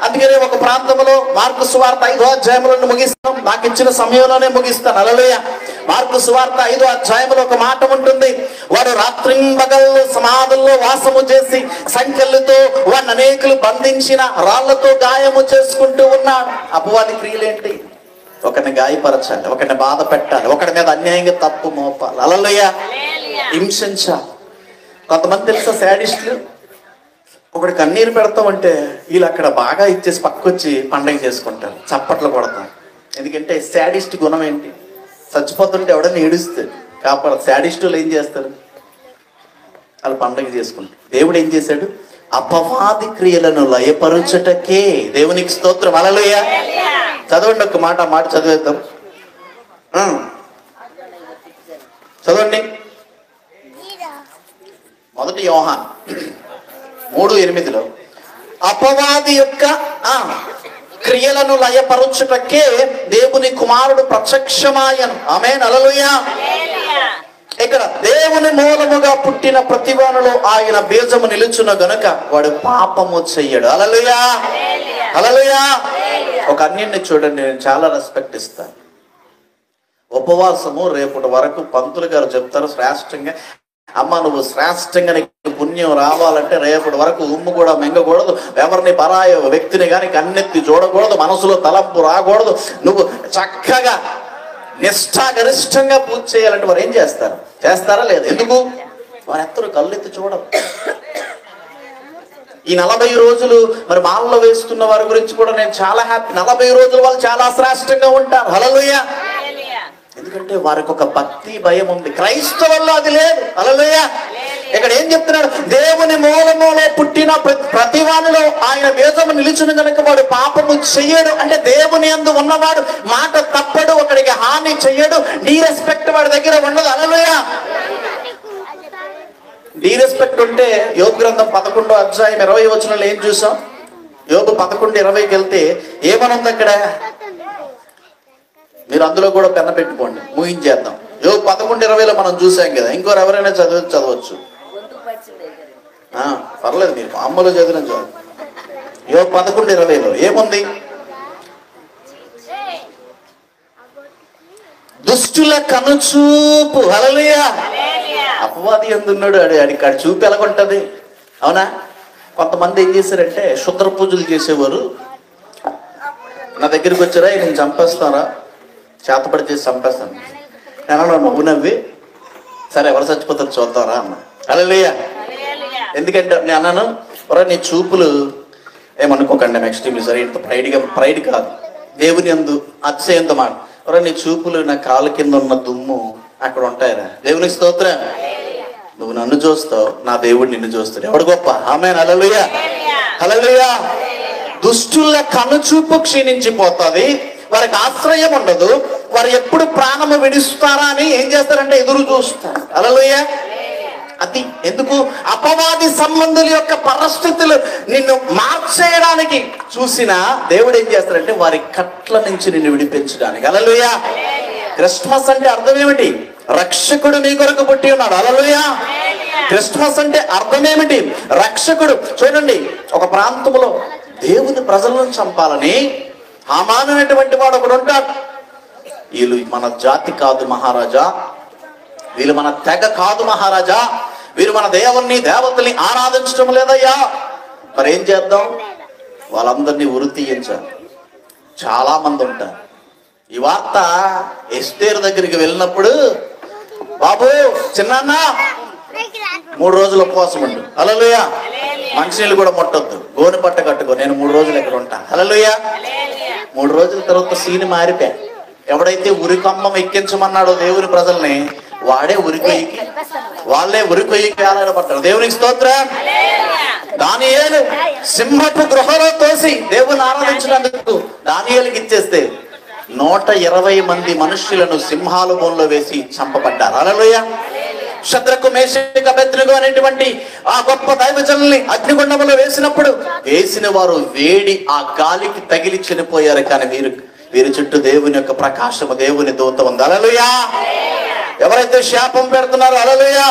అందుకని ఒక ప్రాంతంలో మార్కు సువార్త 5వ అధ్యాయంలో ముగిస్తాం, నాకు ఇచ్చిన సమయంలోనే ముగిస్తాను. హల్లెలూయా. మార్కు సువార్త 5వ అధ్యాయంలో ఒక మాట ఉంటుంది, వాడు రాత్రింబగళ్ళు సమాధుల్లో వాసము చేసి సంఖ్యలతో వాడిని అనేకులు బంధించిన రాళ్లతో గాయము చేసుకుంటూ ఉన్నాడు. అపవాది క్రియలేంటి? ఒకరిని గాయపరచాలి, ఒకరిని బాధ పెట్టాలి, ఒకరి మీద అన్యాయంగా తప్పు మోపాలి. హల్లెలూయా. హింసించాలి. కొంతమంది తెలుసా శాడిస్టులు, ఒకటి కన్నీరు పెడతామంటే వీళ్ళు అక్కడ బాగా ఇచ్చేసి పక్కొచ్చి పండగ చేసుకుంటారు, చప్పట్లు కొడతారు. ఎందుకంటే శాడిస్ట్ గుణం ఏంటి? చచ్చిపోతుంటే ఎవడన్నా ఏడుస్తాడు, కాపాడు. శాడిస్టులు ఏం చేస్తారు? వాళ్ళు పండగ చేసుకుంటారు. దేవుడు ఏం చేశాడు? అపవాది క్రియలను లయపరుచుటకే. దేవునికి స్తోత్రం. హల్లెలూయా. చదవండి ఒక మాట, మాట చదివేద్దాం. చదవండి. 1 యోహాను 3:8 అపవాది యొక్క క్రియలను లయపరుచుటకే దేవుని కుమారుడు ప్రత్యక్షమాయను. ఆమేన్. హల్లెలూయా. ఇక్కడ దేవుని మూలముగా పుట్టిన ప్రతివానిలో ఆయన బీజము నిలుచున్న గనుక వాడు పాపము చెయ్యడు. హల్లెలూయా. హల్లెలూయా. ఒక అన్యుణ్ణి చూడండి, నేను చాలా రెస్పెక్ట్ ఇస్తాను. ఉపవాసము రేపటి వరకు పంతులు గారు చెప్తారు శ్రేష్టంగా. అమ్మ, నువ్వు శ్రేష్టంగా నీకు పుణ్యం రావాలంటే రేపటి వరకు ఉమ్ము కూడా మింగకూడదు, ఎవరిని పరాయ వ్యక్తిని కానీ కన్నెత్తి చూడకూడదు, మనసులో తలంపు రాకూడదు, నువ్వు చక్కగా నిష్ఠాగరిష్టంగా పూజ చేయాలంటే వారు ఏం చేస్తారు? చేస్తారా లేదా? ఎందుకు? వారు ఎత్తరు కళ్ళెత్తి చూడరు. ఈ 40 రోజులు మరి మాలలో వేస్తున్న వారి గురించి కూడా నేను చాలా హ్యాపీ. 40 రోజులు వాళ్ళు చాలా శ్రేష్టంగా ఉంటారు. హల్లెలూయా. ఎందుకంటే వారికి ఒక భక్తి భయం ఉంది. క్రైస్తవుల్లో అది లేదు. హల్లెలూయా. ఇక్కడ ఏం చెప్తున్నాడు? దేవుని మూలములో పుట్టిన ప్రతి వానిలో ఆయన బీజము నిలుచును కనుక వాడు పాపము చెయ్యడు. అంటే దేవుని యందు ఉన్నవాడు మాట తప్పడు, ఒకడికి హాని చెయ్యడు. డీరెస్పెక్ట్ వాడి దగ్గర ఉండదు. హల్లెలూయా. డీరెస్పెక్ట్ ఉంటే యోబు గ్రంథం 11వ అధ్యాయం 20వ వచనంలో ఏం చూసాం? యోబు 11:20కి వెళ్తే ఏమనుంది అక్కడ? మీరు అందులో కూడా పెన్న పెట్టుకోండి, ముగించేద్దాం. యోబు 11:20లో మనం చూసాం కదా. ఇంకోరు ఎవరైనా చదవచ్చు, పర్లేదు, మీరు అమ్మలో చదివిన చదువు. యోబు 11:20లో ఏముంది? దుష్టుల కనుచూపు. హల్లెలూయా. అపవాది ఎందున్నాడు? ఆడి చూపు ఎలాగుంటది? అవునా? కొంతమంది ఏం చేశారంటే శుద్ర పూజలు చేసేవారు నా దగ్గరికి వచ్చారా, నేను చంపేస్తారా, చేతపడి చేసి చంపేస్తాను. నేను నువ్వు నవ్వి సరే ఎవరు చచ్చిపోతారు చూద్దారా అన్న. హల్లెలూయా. ఎందుకంటే నేను అన్నాను, నీ చూపులు ఏమనుకోకండి, నెక్స్ట్ సరే ఇంత ప్రైడ్ కాదు, దేవుని యందు అతిశయంతో మాట. నీ చూపులు నా కాళ్ళ కింద ఉన్న దుమ్ము అక్కడ ఉంటాయరా. దేవునికి స్తోత్రం. నువ్వు నన్ను చూస్తావు, నా దేవుడు నిన్ను చూస్తాడు. ఎవడు గొప్ప? ఆమేన్. హల్లెలూయా. హల్లెలూయా. దుష్టుల కనుచూపు క్షీణించిపోతుంది, వారికి ఆశ్రయం ఉండదు. వారు ఎప్పుడు ప్రాణము విడిస్తారా అని ఏం చేస్తారంటే ఎదురు చూస్తారు. హల్లెలూయా. అది ఎందుకు? అపవాది సంబంధుల యొక్క పరిస్థితులు నిన్ను మార్చేయడానికి చూసిన దేవుడు ఏం చేస్తాడంటే వారి కట్ల నుంచి నిన్ను విడిపించడానికి. హల్లెలూయా. క్రిస్మస్ అంటే అర్థం ఏమిటి? రక్షకుడు నీ కొరకు పుట్టి ఉన్నాడు. హల్లెలూయా. క్రిస్మస్ అంటే అర్థం ఏమిటి? రక్షకుడు. చూడండి, ఒక ప్రాంతంలో దేవుని ప్రజలను చంపాలని హామాను అనేటువంటి వాడు ఒకడు ఉంటాడు. వీళ్ళు మన జాతి కాదు మహారాజా, వీళ్ళు మన తెగ కాదు మహారాజా, వీరు మన దేవుణ్ణి దేవతల్ని ఆరాధించడం లేదయ్యా, మరి ఏం చేద్దాం? వాళ్ళందరినీ ఉరి తీయించాలి. చాలా మంది ఉంటారు. ఈ వార్త ఎస్తేరు దగ్గరికి వెళ్ళినప్పుడు, బాబు చిన్నాన్న 3 రోజులు ఉపవాసం ఉండు. హల్లెలూయా. మంచినీళ్ళు కూడా ముట్టొద్దు, గోనె పట్ట కట్టుకో, నేను 3 రోజులు ఇక్కడ ఉంటా. హల్లెలూయా. 3 రోజుల తర్వాత సీని మారిపోయా. ఎవడైతే ఉరికమ్మం ఎక్కించమన్నాడో దేవుని ప్రజల్ని, వాళ్ళే ఉరికొయ్యికి ఆధారపడ్డారు. దేవునికి స్తోత్రం. దానియేలు సింహపు గృహలో తోసి దేవుని ఆరాధించినందుకు దానియేలుకి ఇచ్చేస్తే 120 మంది మనుష్యులను సింహాల బోన్లో వేసి చంపబడ్డారు. హల్లెలూయా. శద్రకు మేషకు అబేద్నెగో అనేటువంటి ఆ గొప్ప దైవజనుల్ని అగ్నిగుండంలో వేసిన వారు వేడి ఆ గాలికి తగిలి చనిపోయారు. కానీ వీరి చుట్టూ దేవుని యొక్క ప్రకాశము, దేవుని దూత ఉంది. హల్లెలూయా. ఎవరైతే శాపం పెడుతున్నారో, హల్లెలూయా,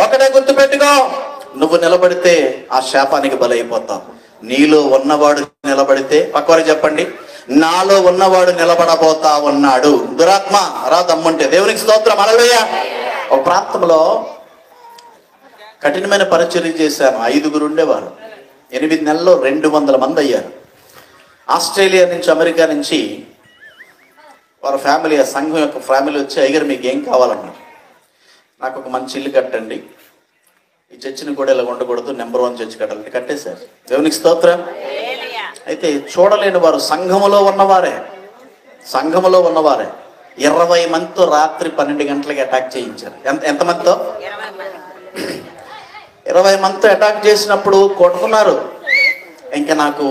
ఒకటే గుర్తు పెట్టుకో, నువ్వు నిలబడితే ఆ శాపానికి బలైపోతావు. నీలో ఉన్నవాడు నిలబడితే, పక్కవారికి చెప్పండి, నాలో ఉన్నవాడు నిలబడబోతా ఉన్నాడు. దురాత్మ రా దమ్ముంటే. దేవునికి స్తోత్రం. హల్లెలూయా. ఒక ప్రాంతంలో కఠినమైన పరిచర్య చేశాను. 5గురు ఉండేవారు. 8 నెలల్లో 200 మంది అయ్యారు. ఆస్ట్రేలియా నుంచి, అమెరికా నుంచి వారి ఫ్యామిలీ, ఆ సంఘం యొక్క ఫ్యామిలీ వచ్చి, అయ్యగారు మీకు ఏం కావాలన్నారు. నాకు ఒక మంచి ఇల్లు కట్టండి, ఈ చర్చిని కూడా ఇలా ఉండకూడదు, నెంబర్ 1 చర్చి కట్టాలంటే కట్టేశారు. దేవునికి స్తోత్రం. అయితే చూడలేని వారు సంఘములో ఉన్నవారే 20 మందితో రాత్రి 12 గంటలకి అటాక్ చేయించారు. ఎంతమందితో? 20 మందితో అటాక్ చేసినప్పుడు కొట్టుకున్నారు. ఇంకా నాకు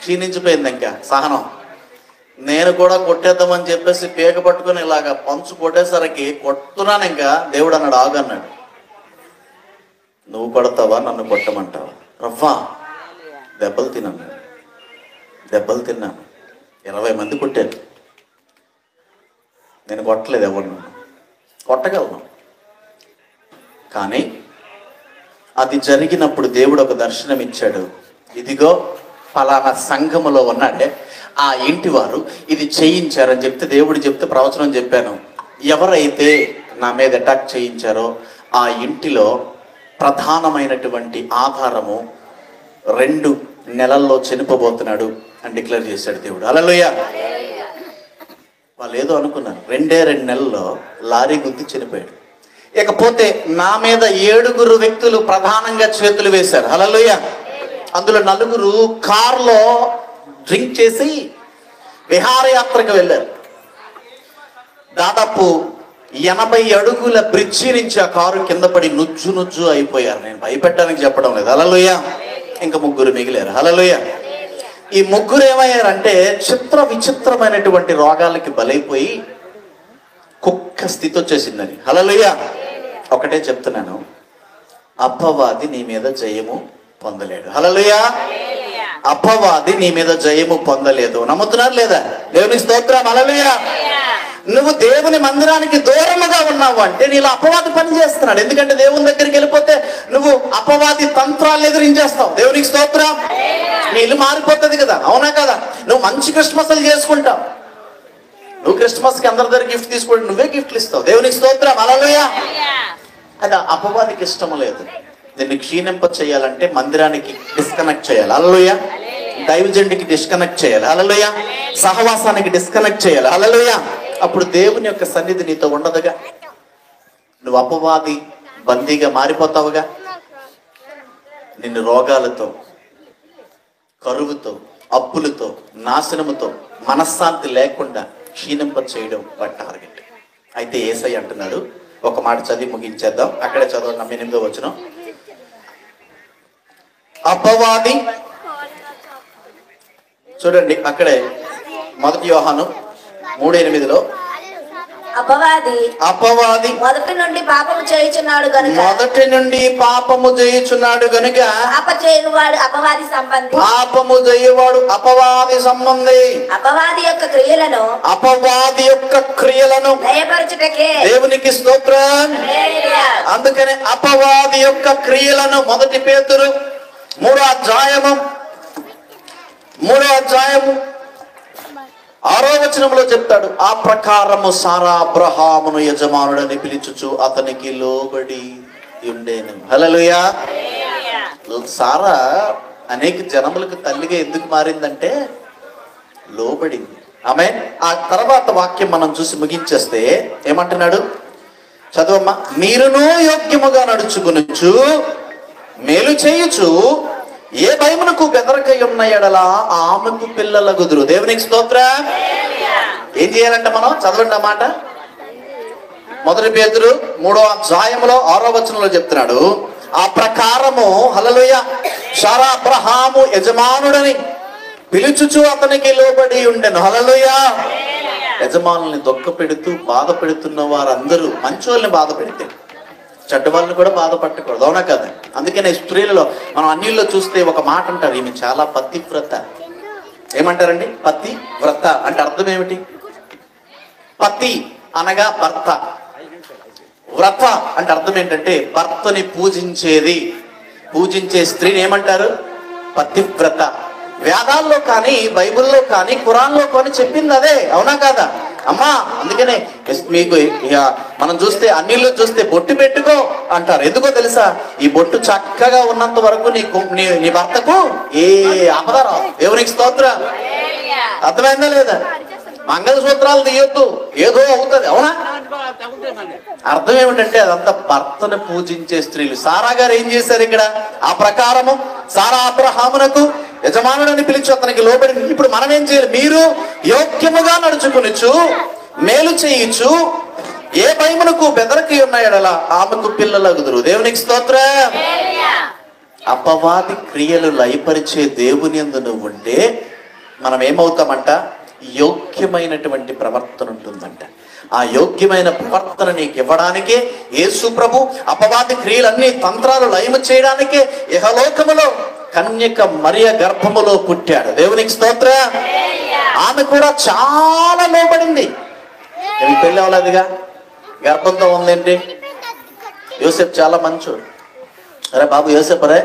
క్షీణించిపోయింది ఇంకా సహనం. నేను కూడా కొట్టేద్దామని చెప్పేసి పేక పట్టుకుని ఇలాగ పంచు కొట్టేసరికి కొట్టున్నాను. ఇంకా దేవుడు అన్నాడు, ఆగు అన్నాడు. నువ్వు కొడతావా, నన్ను కొట్టమంటావా? రవ్వా దెబ్బలు తిన్నాను. 20 మంది కొట్టారు. నేను కొట్టలేదు ఎవరిని. కొట్టగలను. కానీ అది జరిగినప్పుడు దేవుడు ఒక దర్శనం ఇచ్చాడు. ఇదిగో ఫలానా సంఘములో ఉన్నాడే ఆ ఇంటి వారు ఇది చేయించారని చెప్తే, దేవుడు చెప్తే ప్రవచనం చెప్పాను. ఎవరైతే నా మీద అటాక్ చేయించారో ఆ ఇంటిలో ప్రధానమైనటువంటి ఆధారము 2 నెలల్లో చనిపోబోతున్నాడు అని డిక్లేర్ చేశాడు దేవుడు. హల్లెలూయా. వాళ్ళు ఏదో అనుకున్నారు. 2 నెలల్లో లారీ గుద్ది చనిపోయాడు. ఇకపోతే నా మీద 7గురు వ్యక్తులు ప్రధానంగా చేతులు వేశారు. హల్లెలూయా. అందులో 4 కారులో డ్రింక్ చేసి విహారయాత్రకు వెళ్ళారు. దాదాపు 80 అడుగుల బ్రిడ్జి నుంచి ఆ కారు కింద పడి నుజ్జు అయిపోయారు. నేను భయపెట్టడానికి చెప్పడం లేదు. హల్లెలూయా. ఇంకా 3 మిగిలారు. హల్లెలూయా. ఈ 3 ఏమయ్యారంటే విచిత్రమైనటువంటి రోగాలకి బలైపోయి కుక్క స్థితి వచ్చేసిందని. హల్లెలూయా. ఒకటే చెప్తున్నాను, అపవాది నీ మీద జయము పొందలేడు. హల్లెలూయా. అపవాది నీ మీద జయము పొందలేదు. నమ్ముతున్నారు లేదా? దేవునికి స్తోత్రం. హల్లెలూయా. నువ్వు దేవుని మందిరానికి దూరముగా ఉన్నావు అంటే నీలో అపవాది పని చేస్తున్నాడు. ఎందుకంటే దేవుని దగ్గరికి వెళ్ళిపోతే నువ్వు అపవాది తంత్రాలను ఎదిరించేస్తావు. దేవునికి స్తోత్రం. నీ ఇల్లు మారిపోతుంది కదా, అవునా కదా? నువ్వు మంచి క్రిస్మస్లు చేసుకుంటావు. నువ్వు క్రిస్మస్కి అందరి దగ్గర గిఫ్ట్ తీసుకుంటే నువ్వే గిఫ్ట్లు ఇస్తావు. దేవునికి స్తోత్రం. హల్లెలూయా. అది అపవాదికి ఇష్టం లేదు. దీన్ని క్షీణింప చేయాలంటే మందిరానికి డిస్కనెక్ట్ చేయాలి. హల్లెలూయా. దైవజనుడికి డిస్కనెక్ట్ చేయాలి. హల్లెలూయా. సహవాసానికి డిస్కనెక్ట్ చేయాలి. హల్లెలూయా. అప్పుడు దేవుని యొక్క సన్నిధి నీతో ఉండదుగా. నువ్వు అపవాది బందీగా మారిపోతావుగా. నిన్ను రోగాలతో, కరువుతో, అప్పులతో, నాశనముతో, మనశ్శాంతి లేకుండా క్షీణింప చేయడం వాటి టార్గెట్. అయితే యేసయ్య అంటున్నాడు, ఒక మాట చదివి ముగించేద్దాం. అక్కడే చదవండి 8వ వచనం. అపవాది, చూడండి అక్కడే 1 యోహాను 3:8 అపవాది మొదటి నుండి పాపము చేయుచున్నాడు గనుక పాపము చేయువాడు అపవాది సంబంధి అపవాది యొక్క క్రియలను దయపరచుటకే దేవునికి స్తోత్రం. అందుకనే అపవాది యొక్క క్రియలను మొదటి పేతురు 3వ అధ్యాయము 6వ వచనంలో చెప్తాడు. ఆ ప్రకారము సారా అబ్రహామును యజమానుడని పిలుచుచు అతనికి లోబడి ఉండేను. హల్లెలూయా. సారా అనేక జనములకు తల్లిగా ఎందుకు మారిందంటే లోబడింది. ఆమేన్. ఆ తర్వాత వాక్యం మనం చూసి ముగించేస్తే ఏమంటున్నాడు చదవమ్మా. మీరును యోగ్యముగా నడుచుకొనుచు మేలు చేయుచు ఏ భయమునకు బెదరకై ఉన్న ఎడల ఆమెకు పిల్లలగుదురు. దేవునికి స్తోత్రం. ఏం చేయాలంట మనం? చదవండి ఆ మాట. మొదటి పేతురు 3వ అధ్యాయంలో 6వ వచనంలో చెప్తున్నాడు. ఆ ప్రకారము హల్లెలూయా సారా అబ్రహాము యజమానుడని పిలుచుచు అతనికి లోబడి ఉండెను. హల్లెలూయా. యజమానుల్ని దుఃఖ పెడుతూ బాధ పెడుతున్న వారందరూ మంచోళ్ళని బాధ పెడితే చెడ్డ వాళ్ళని కూడా బాధపట్టకూడదు. అవునా కదా? అందుకనే స్త్రీలలో మనం అన్నిల్లో చూస్తే ఒక మాట అంటారు, ఈమె చాలా పతివ్రత. ఏమంటారండి? పతివ్రత అంటే అర్థం ఏమిటి? పతి అనగా భర్త, వ్రత అంటే అర్థం ఏంటంటే భర్తని పూజించే స్త్రీని ఏమంటారు? పతివ్రత. వేదాల్లో కానీ బైబిల్లో కానీ ఖురాన్లో కానీ చెప్పింది అదే. అవునా కాదా అమ్మా? అందుకనే మీకు మనం చూస్తే అన్నిళ్ళు చూస్తే బొట్టు పెట్టుకో అంటారు. ఎందుకో తెలుసా? ఈ బొట్టు చక్కగా ఉన్నంత వరకు నీ భర్తకు ఏ ఆపద రాదు. దేవునికి స్తోత్రం. అర్థమైందా లేదా? మంగళసూత్రాలు తీయొద్దు, ఏదో అవుతుంది. అవునా? అర్థం ఏమిటంటే అదంతా భర్తను పూజించే స్త్రీలు. సారా గారు ఏం చేశారు ఇక్కడ? ఆ ప్రకారము సారా అబ్రహామునకు యజమానుడని పిలిచి అతనికి లోబడి. ఇప్పుడు మనం ఏం చేయాలి? మీరు యోగ్యముగా నడుచుకొనుచు మేలు చేయుచు ఏ భయమునకు బెదరకి ఉన్న ఎడల ఆమెకు పిల్లలగుదురు. దేవునికి స్తోత్రం. అపవాది క్రియలు లయపరిచే దేవుని యందు నువ్వు ఉంటే మనం ఏమవుతామంట? యోగ్యమైనటువంటి ప్రవర్తన ఉంటుందంట. ఆ యోగ్యమైన ప్రవర్తన నీకు ఇవ్వడానికే యేసు ప్రభు అపవాది క్రియలన్నీ తంత్రాలు లయము చేయడానికే ఇహలోకములో కన్యక మరియ గర్భములో పుట్టాడు. దేవునికి స్తోత్రం. ఆమె కూడా చాలా లోబడింది. పెళ్ళి అవ్వలేదుగా, గర్భంతో ఉందేంటి? యోసేపు చాలా మంచోడు. అరే బాబు యోసేపు, రే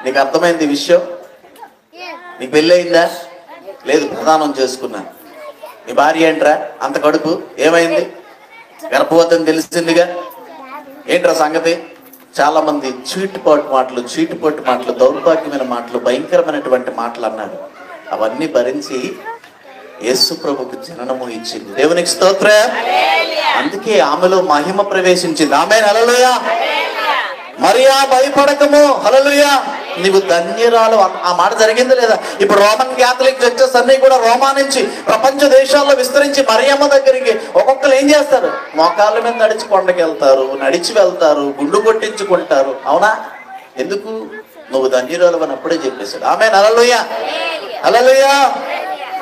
నీకు అర్థమైంది ఈ విషయం? నీకు పెళ్ళి అయిందా? లేదు, ప్రదానం చేసుకున్నాను. నీ భార్య ఏంట్రా అంత కడుపు? ఏమైంది? గర్భవతిని తెలిసిందిగా. ఏంట్రా సంగతి? చాలా మంది చీటుపాటు మాటలు, దౌర్భాగ్యమైన మాటలు, భయంకరమైనటువంటి మాటలు అన్నారు. అవన్నీ భరించి యేసు ప్రభుకు జననము ఇచ్చింది. దేవునికి స్తోత్రం. అందుకే ఆమెలో మహిమ ప్రవేశించింది. ఆమె హల్లెలూయా. మరియా భయపడకము, హల్లెలూయా, నీవు ధన్యురాలు. ఆ మాట జరిగింది లేదా? ఇప్పుడు రోమన్ క్యాథలిక్ చర్చెస్ అన్ని కూడా రోమా నుంచి ప్రపంచ దేశాల్లో విస్తరించి మరియమ్మ దగ్గరికి ఒక్కొక్కరు ఏం చేస్తారు? మోకాళ్ళ మీద నడిచి కొండకి వెళ్తారు, నడిచి వెళ్తారు, గుండు కొట్టించుకుంటారు. అవునా? ఎందుకు? నువ్వు ధన్యురాలు అని అప్పుడే చెప్పేశాడు. ఆమె హల్లెలూయా. హల్లెలూయా.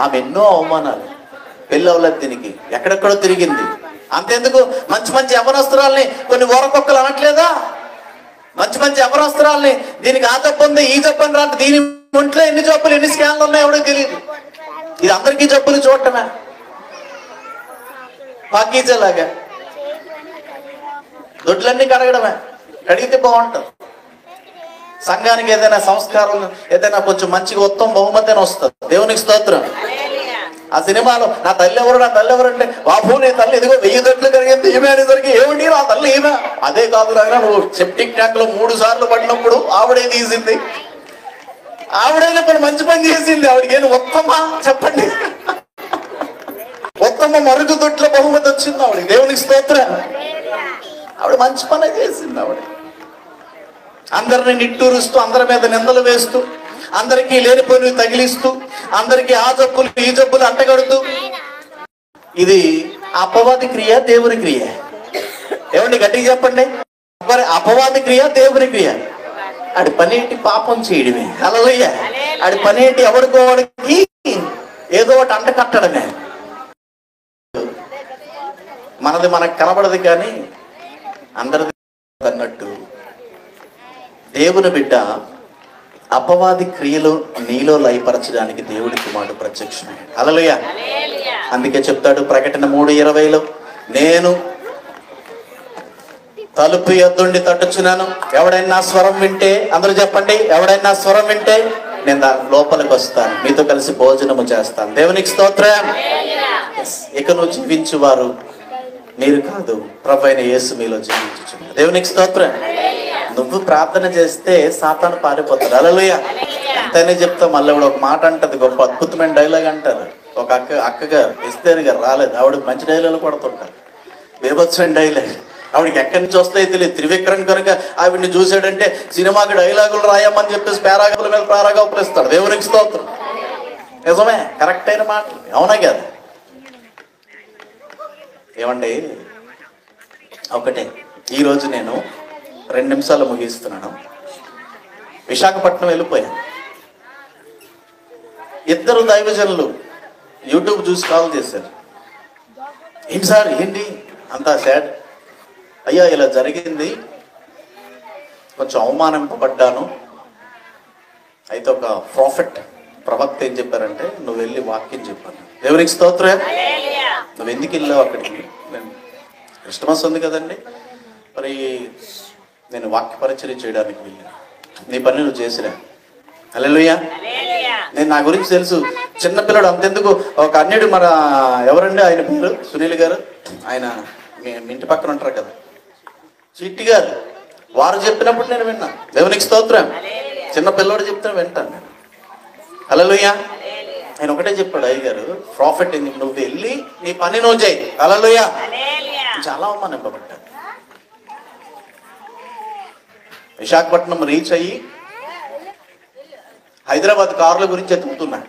ఆమె ఎన్నో అవమానాలు, పెళ్ళి అవ్వలేదు, దీనికి ఎక్కడెక్కడో తిరిగింది. అంతెందుకు? మంచి యవనస్తురాల్ని కొన్ని ఊరకొక్కలు అనట్లేదా? మంచి యవనస్తురాల్ని దీనికి ఆ జబ్బు ఉంది, ఈ జబ్బు అని రాదు. దీని ఒంట్లో ఎన్ని జబ్బులు, ఎన్ని స్కాన్లు ఉన్నాయో ఎవడో తెలియదు. ఇది అందరికీ జబ్బులు చూడటమే, పాకీజలాగా దొడ్లన్నీ కడగడమే. కడిగితే బాగుంటుంది. సంఘానికి ఏదైనా సంస్కారం, ఏదైనా కొంచెం మంచిగా ఉత్తమ బహుమతి అని వస్తుంది. దేవునికి స్తోత్రం. ఆ సినిమాలో నా తల్లి ఎవరు అంటే, బాబు నీ తల్లి ఇదిగో 1000 దొడ్లు కరిగింది, ఈమె అనేసరికి ఏమిటి నా తల్లి ఈమె? అదే కాదు నాయన, నువ్వు సెప్టిక్ ట్యాంక్ లో 3 సార్లు పడినప్పుడు ఆవిడే తీసింది. ఆవిడైనా కొన్ని మంచి పని చేసింది. ఆవిడకి ఏం ఉత్తమ చెప్పండి? ఉత్తమ మరుగు దొడ్ల బహుమతి వచ్చింది ఆవిడకి. దేవునికి స్తోత్రం. ఆవిడ మంచి పని చేసింది. ఆవిడ అందరిని నిట్టూరుస్తూ, అందరి మీద నిందలు వేస్తూ, అందరికీ లేనిపోయినవి తగిలిస్తూ, అందరికీ ఆ జబ్బులు ఈ జబ్బులు అంటగడుతూ. ఇది అపవాది క్రియ, దేవుని క్రియ? ఏమండి గట్టిగా చెప్పండి. అపవాది క్రియ, దేవుని క్రియ? ఆడి పనేంటి? పాపం చేయడమే. హల్లెలూయా. ఆడి పనేంటి? ఎవడికోవాడికి ఏదో ఒకటి అంట కట్టడమే. మనది మనకు కనబడదు కానీ అందరిది అన్నట్టు దేవుని బిడ్డ అపవాది క్రియలు నీలో లయపరచడానికి దేవుడి కుమారుడు ప్రత్యక్షమే. హల్లెలూయా. అందుకే చెప్తాడు ప్రకటన 3:20, నేను తలుపు యొద్దుండి తట్టుచున్నాను, ఎవడైనా స్వరం వింటే, అందరూ చెప్పండి, ఎవడైనా స్వరం వింటే నేను దాని లోపలికి వస్తాను, మీతో కలిసి భోజనము చేస్తాను. దేవునికి స్తోత్రం. ఇక నువ్వు జీవించువారు మీరు కాదు, ప్రభువైన యేసు మీలో జీవించుచున్నారు. దేవునికి స్తోత్రం. నువ్వు ప్రార్థన చేస్తే సాతాను పారిపోతాడు. హల్లెలూయా. అంతనే చెప్తా. మళ్ళీ ఆవిడ ఒక మాట అంటది, గొప్ప అద్భుతమైన డైలాగ్ అంటారు. ఒక అక్కగారు ఎస్తేరు గారు రాలేదు, ఆవిడకి మంచి డైలాగులు కొడుతుంటారు, బేభత్సమైన డైలాగ్. ఆవిడకి ఎక్కడి నుంచి వస్తాయో తెలియదు. త్రివిక్రమ్ కనుక ఆవిడ్ని చూసాడంటే సినిమాకి డైలాగులు రాయమని చెప్పేసి పారాగ్రాఫ్ల మీద పారాగ్రాఫ్లు ఇస్తాడు. దేవునికి స్తోత్రం. నిజమే, కరెక్ట్ అయిన మాట. అవునా కదా? ఏమండి, ఒకటే, ఈరోజు నేను 2 నిమిషాలు ముగిస్తున్నాను. విశాఖపట్నం వెళ్ళిపోయాను. 2 దైవజనులు యూట్యూబ్ చూసి కాల్ చేశారు. ఏంటి సార్, ఏంటి అంతా సాడ్? అయ్యా ఇలా జరిగింది, కొంచెం అవమానింపబడ్డాను. అయితే ఒక ప్రాఫెట్, ప్రవక్త ఏం చెప్పారంటే, నువ్వు వెళ్ళి వాక్యం చెప్పాను. దేవునికి స్తోత్రం. నువ్వు ఎందుకు వెళ్ళావు అక్కడికి? క్రిస్టమస్ ఉంది కదండి, మరి నేను వాక్య పరిచర్య చేయడానికి వెళ్ళాను. నీ పని నువ్వు చేసిరా. హల్లెలూయా. నేను నా గురించి తెలుసు, చిన్నపిల్లడు అంతెందుకు. ఒక అన్యుడు, మన ఎవరండి ఆయన పేరు, సునీల్ గారు, ఆయన మీ ఇంటి పక్కన ఉంటారు కదా, చిట్టి గారు, వారు చెప్పినప్పుడు నేను విన్నా. దేవునికి స్తోత్రం. చిన్న పిల్లోడు చెప్తే వింటాను నేను. హల్లెలూయా. ఆయన ఒకటే చెప్పాడు, అయ్యగారు ప్రాఫిట్, నువ్వు వెళ్ళి నీ పని నువ్వు చేయి. హల్లెలూయా. చాలా అవమానింపబడ్డాను. విశాఖపట్నం రీచ్ అయ్యి హైదరాబాద్ కార్ల గురించి ఎత్తుకుతున్నా.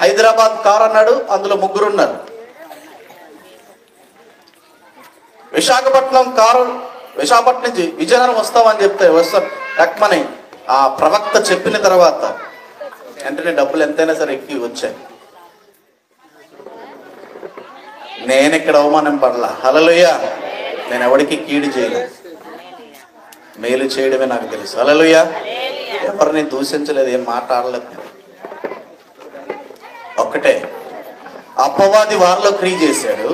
హైదరాబాద్ కార్ అన్నాడు, అందులో 3 ఉన్నారు. విశాఖపట్నం కారు, విశాఖపట్నం నుంచి విజయనగరం వస్తామని చెప్తే వస్తాను ఎక్కమని ఆ ప్రవక్త చెప్పిన తర్వాత వెంటనే డబ్బులు ఎంతైనా సరే ఎక్కి వచ్చాయి. నేను ఇక్కడ అవమానం పడలా. హల్లెలూయా. నేను ఎవరికి కీడు చేయలేదు, మేలు చేయడమే నాకు తెలుసు. హల్లెలూయా. ఎవరిని దూషించలేదు, ఏం మాట్లాడలేదు. ఒక్కటే, అపవాది వారిలో క్రియ చేశాడు,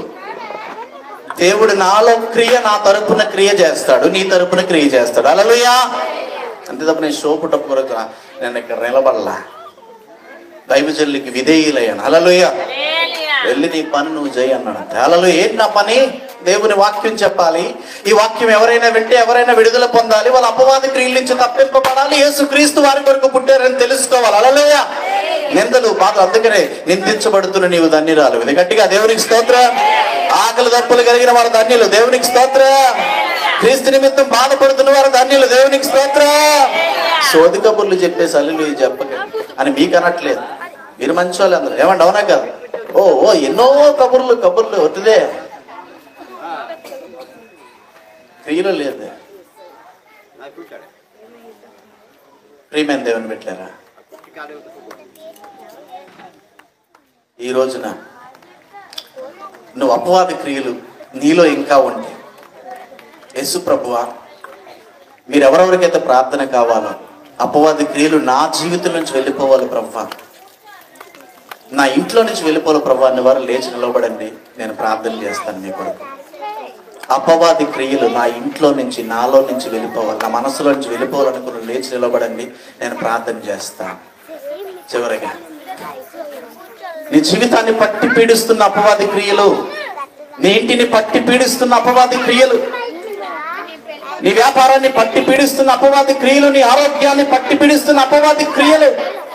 దేవుడు నాలో క్రియ, నా తరపున క్రియ చేస్తాడు, నీ తరపున క్రియ చేస్తాడు. హల్లెలూయా. అంతే తప్ప నేను షోపు డబ్బు కొరకు నేను ఇక్కడ నిలబడలా. దైవజనులకి విధేయులయ్యాను. హల్లెలూయా. వెళ్ళి నీ పని నువ్వు చేయి అన్నాడు. హల్లెలూయా. ఏంటి నా పని? దేవుని వాక్యం చెప్పాలి. ఈ వాక్యం ఎవరైనా వింటే ఎవరైనా విడుదల పొందాలి, వాళ్ళ అపవాది క్రియల నుంచి తప్పింపబడాలి, యేసు క్రీస్తు వారి కొరకు పుట్టారని తెలుసుకోవాలి. హల్లెలూయా. నిందలు బాధలు, అందుకనే నిందించబడుతున్న నీవు ధన్యురాలు. ఇది గట్టిగా దేవునికి స్తోత్రం. ఆకలి దప్పులు కలిగిన వారు ధన్యులు. దేవునికి స్తోత్రం. క్రీస్తు నిమిత్తం బాధపడుతున్న వారు ధన్యులు. దేవునికి స్తోత్రం. సోది కబుర్లు చెప్పేసి హల్లెలూయా చెప్పక అని మీకు అనట్లేదు, మీరు మంచి వాళ్ళు అందరూ. ఏమండి, అవునా కాదు? ఓ ఎన్నో కబుర్లు వద్దుదే, క్రియలు లేదు. ప్రియమైన దేవుని పెట్టారా, ఈ రోజున నువ్వు అపవాది క్రియలు నీలో ఇంకా ఉంటే, యేసు ప్రభువా, మీరెవరెవరికైతే ప్రార్థన కావాలో, అపవాది క్రియలు నా జీవితం నుంచి వెళ్ళిపోవాలి ప్రభువా, నా ఇంట్లో నుంచి వెళ్ళిపోవాలి ప్రభువా అనే వారు లేచి నిలబడండి, నేను ప్రార్థన చేస్తాను మీ కొరకు. అపవాది క్రియలు నా ఇంట్లో నుంచి, నాలో నుంచి వెళ్ళిపోవాలి, నా మనసులో నుంచి వెళ్ళిపోవాలనుకున్న లేచి నిలబడండి, నేను ప్రార్థన చేస్తాను. చివరిగా, నీ జీవితాన్ని పట్టి పీడిస్తున్న అపవాది క్రియలు, నీ ఇంటిని పట్టి పీడిస్తున్న అపవాది క్రియలు, నీ వ్యాపారాన్ని పట్టి పీడిస్తున్న అపవాది క్రియలు, నీ ఆరోగ్యాన్ని పట్టి పీడిస్తున్న అపవాది క్రియలు,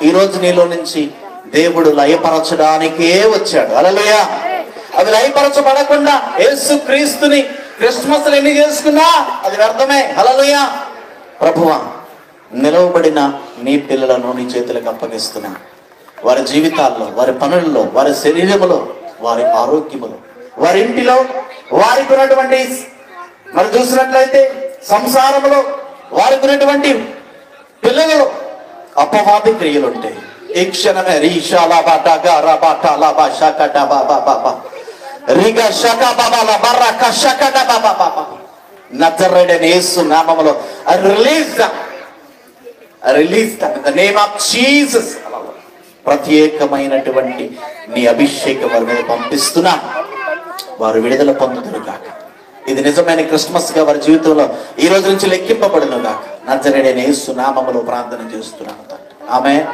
ఈ రోజు నీలో నుంచి దేవుడు లయపరచడానికే వచ్చాడు. హల్లెలూయా. అవి లయపరచబడకుండా యేసు క్రీస్తుని క్రిస్మస్ ఎన్ని చేసుకున్నా అది వ్యర్థమే. హల్లెలూయా. ప్రభువా, నిలవబడిన నీ పిల్లలను నీ చేతులకు అప్పగిస్తున్నా. వారి జీవితాల్లో, వారి పనుల్లో, వారి శరీరములో, వారి ఆరోగ్యములో, వారి ఇంటిలో, వారికి ఉన్నటువంటి మరి చూసినట్లయితే సంసారంలో, వారికి ఉన్నటువంటి పిల్లలలో అపవాది క్రియలు ఉంటాయి. ఈ క్షణమే రీషాలా బాటా రాబాటాలా బాషాకటా బాబా బాబా రిగ షకా బాబాల బర్రక షకటా బాబా బాబా నజరేయుడైన యేసు నామములో release in the name of Jesus. ప్రత్యేకమైనటువంటి నీ అభిషేకం వారి మీద పంపిస్తున్నా, వారు విడుదల పొందుదురు గాక. ఇది నిజమైన క్రిస్మస్ గా వారి జీవితంలో ఈ రోజు నుంచి లెక్కింపబడును గాక. నజరేయుడైన యేసు నామములో ప్రార్థన చేస్తున్నాను. Amen.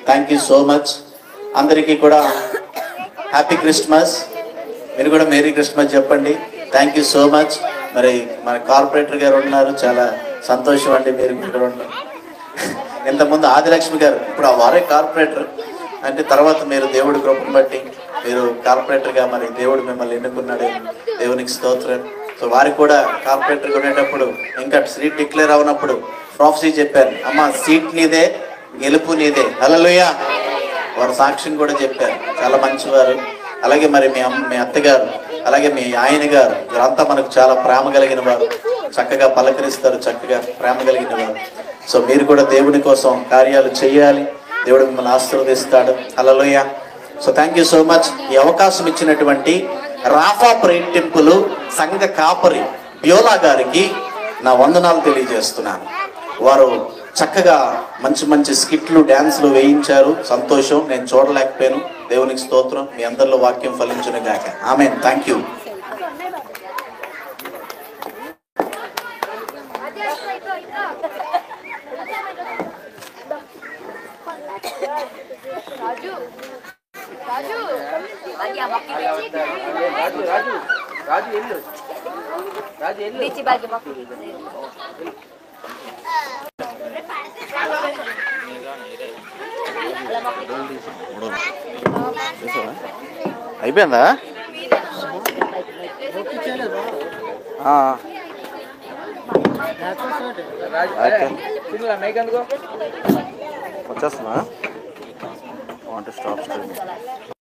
Thank you so much. అందరికీ కూడా హ్యాపీ క్రిస్మస్. మీరు కూడా మేరీ క్రిస్మస్ చెప్పండి. Thank you so much. మరి మన కార్పొరేటర్ గారు ఉన్నారు, చాలా సంతోషం అండి మీరు ఇక్కడ ఉన్నారు. ఇంతకుముందు ఆదిలక్ష్మి గారు, ఇప్పుడు ఆ వారే కార్పొరేటర్ అంటే తర్వాత మీరు దేవుడి కృపను బట్టి మీరు కార్పొరేటర్గా మరి దేవుడు మిమ్మల్ని ఎన్నుకున్నాడు, దేవునికి స్తోత్రం. సో వారికి కూడా కార్పొరేటర్గా ఉండేటప్పుడు ఇంకా సీట్ డిక్లేర్ అవునప్పుడు ప్రాఫెసీ చెప్పారు, అమ్మ సీట్ నీదే, గెలుపు నీదే. హల్లెలూయా. వారు సాక్ష్యం కూడా చెప్పారు, చాలా మంచివారు. అలాగే మరి మీ అత్తగారు, అలాగే మీ ఆయన గారు, వీరంతా మనకు చాలా ప్రేమ కలిగిన వారు, చక్కగా పలకరిస్తారు, చక్కగా ప్రేమ కలిగిన వారు. సో మీరు కూడా దేవుని కోసం కార్యాలు చేయాలి, దేవుడు మిమ్మల్ని ఆశీర్వదిస్తాడు. Hallelujah. So thank you so much. ఈ అవకాశం ఇచ్చినటువంటి రాఫా ప్రేయర్ టెంపుల్ సంఘ కాపరి బ్యోలా గారికి నా వందనాలు తెలియజేస్తున్నాను. వారు చక్కగా మంచి మంచి స్కిట్లు, డ్యాన్స్లు వేయించారు. సంతోషం, నేను చూడలేకపోయాను. దేవునికి స్తోత్రం. మీ అందరిలో వాక్యం ఫలించును గాక. ఆమేన్. Thank you. అయిపోయిందా? వచ్చేస్తున్నా. Want stop.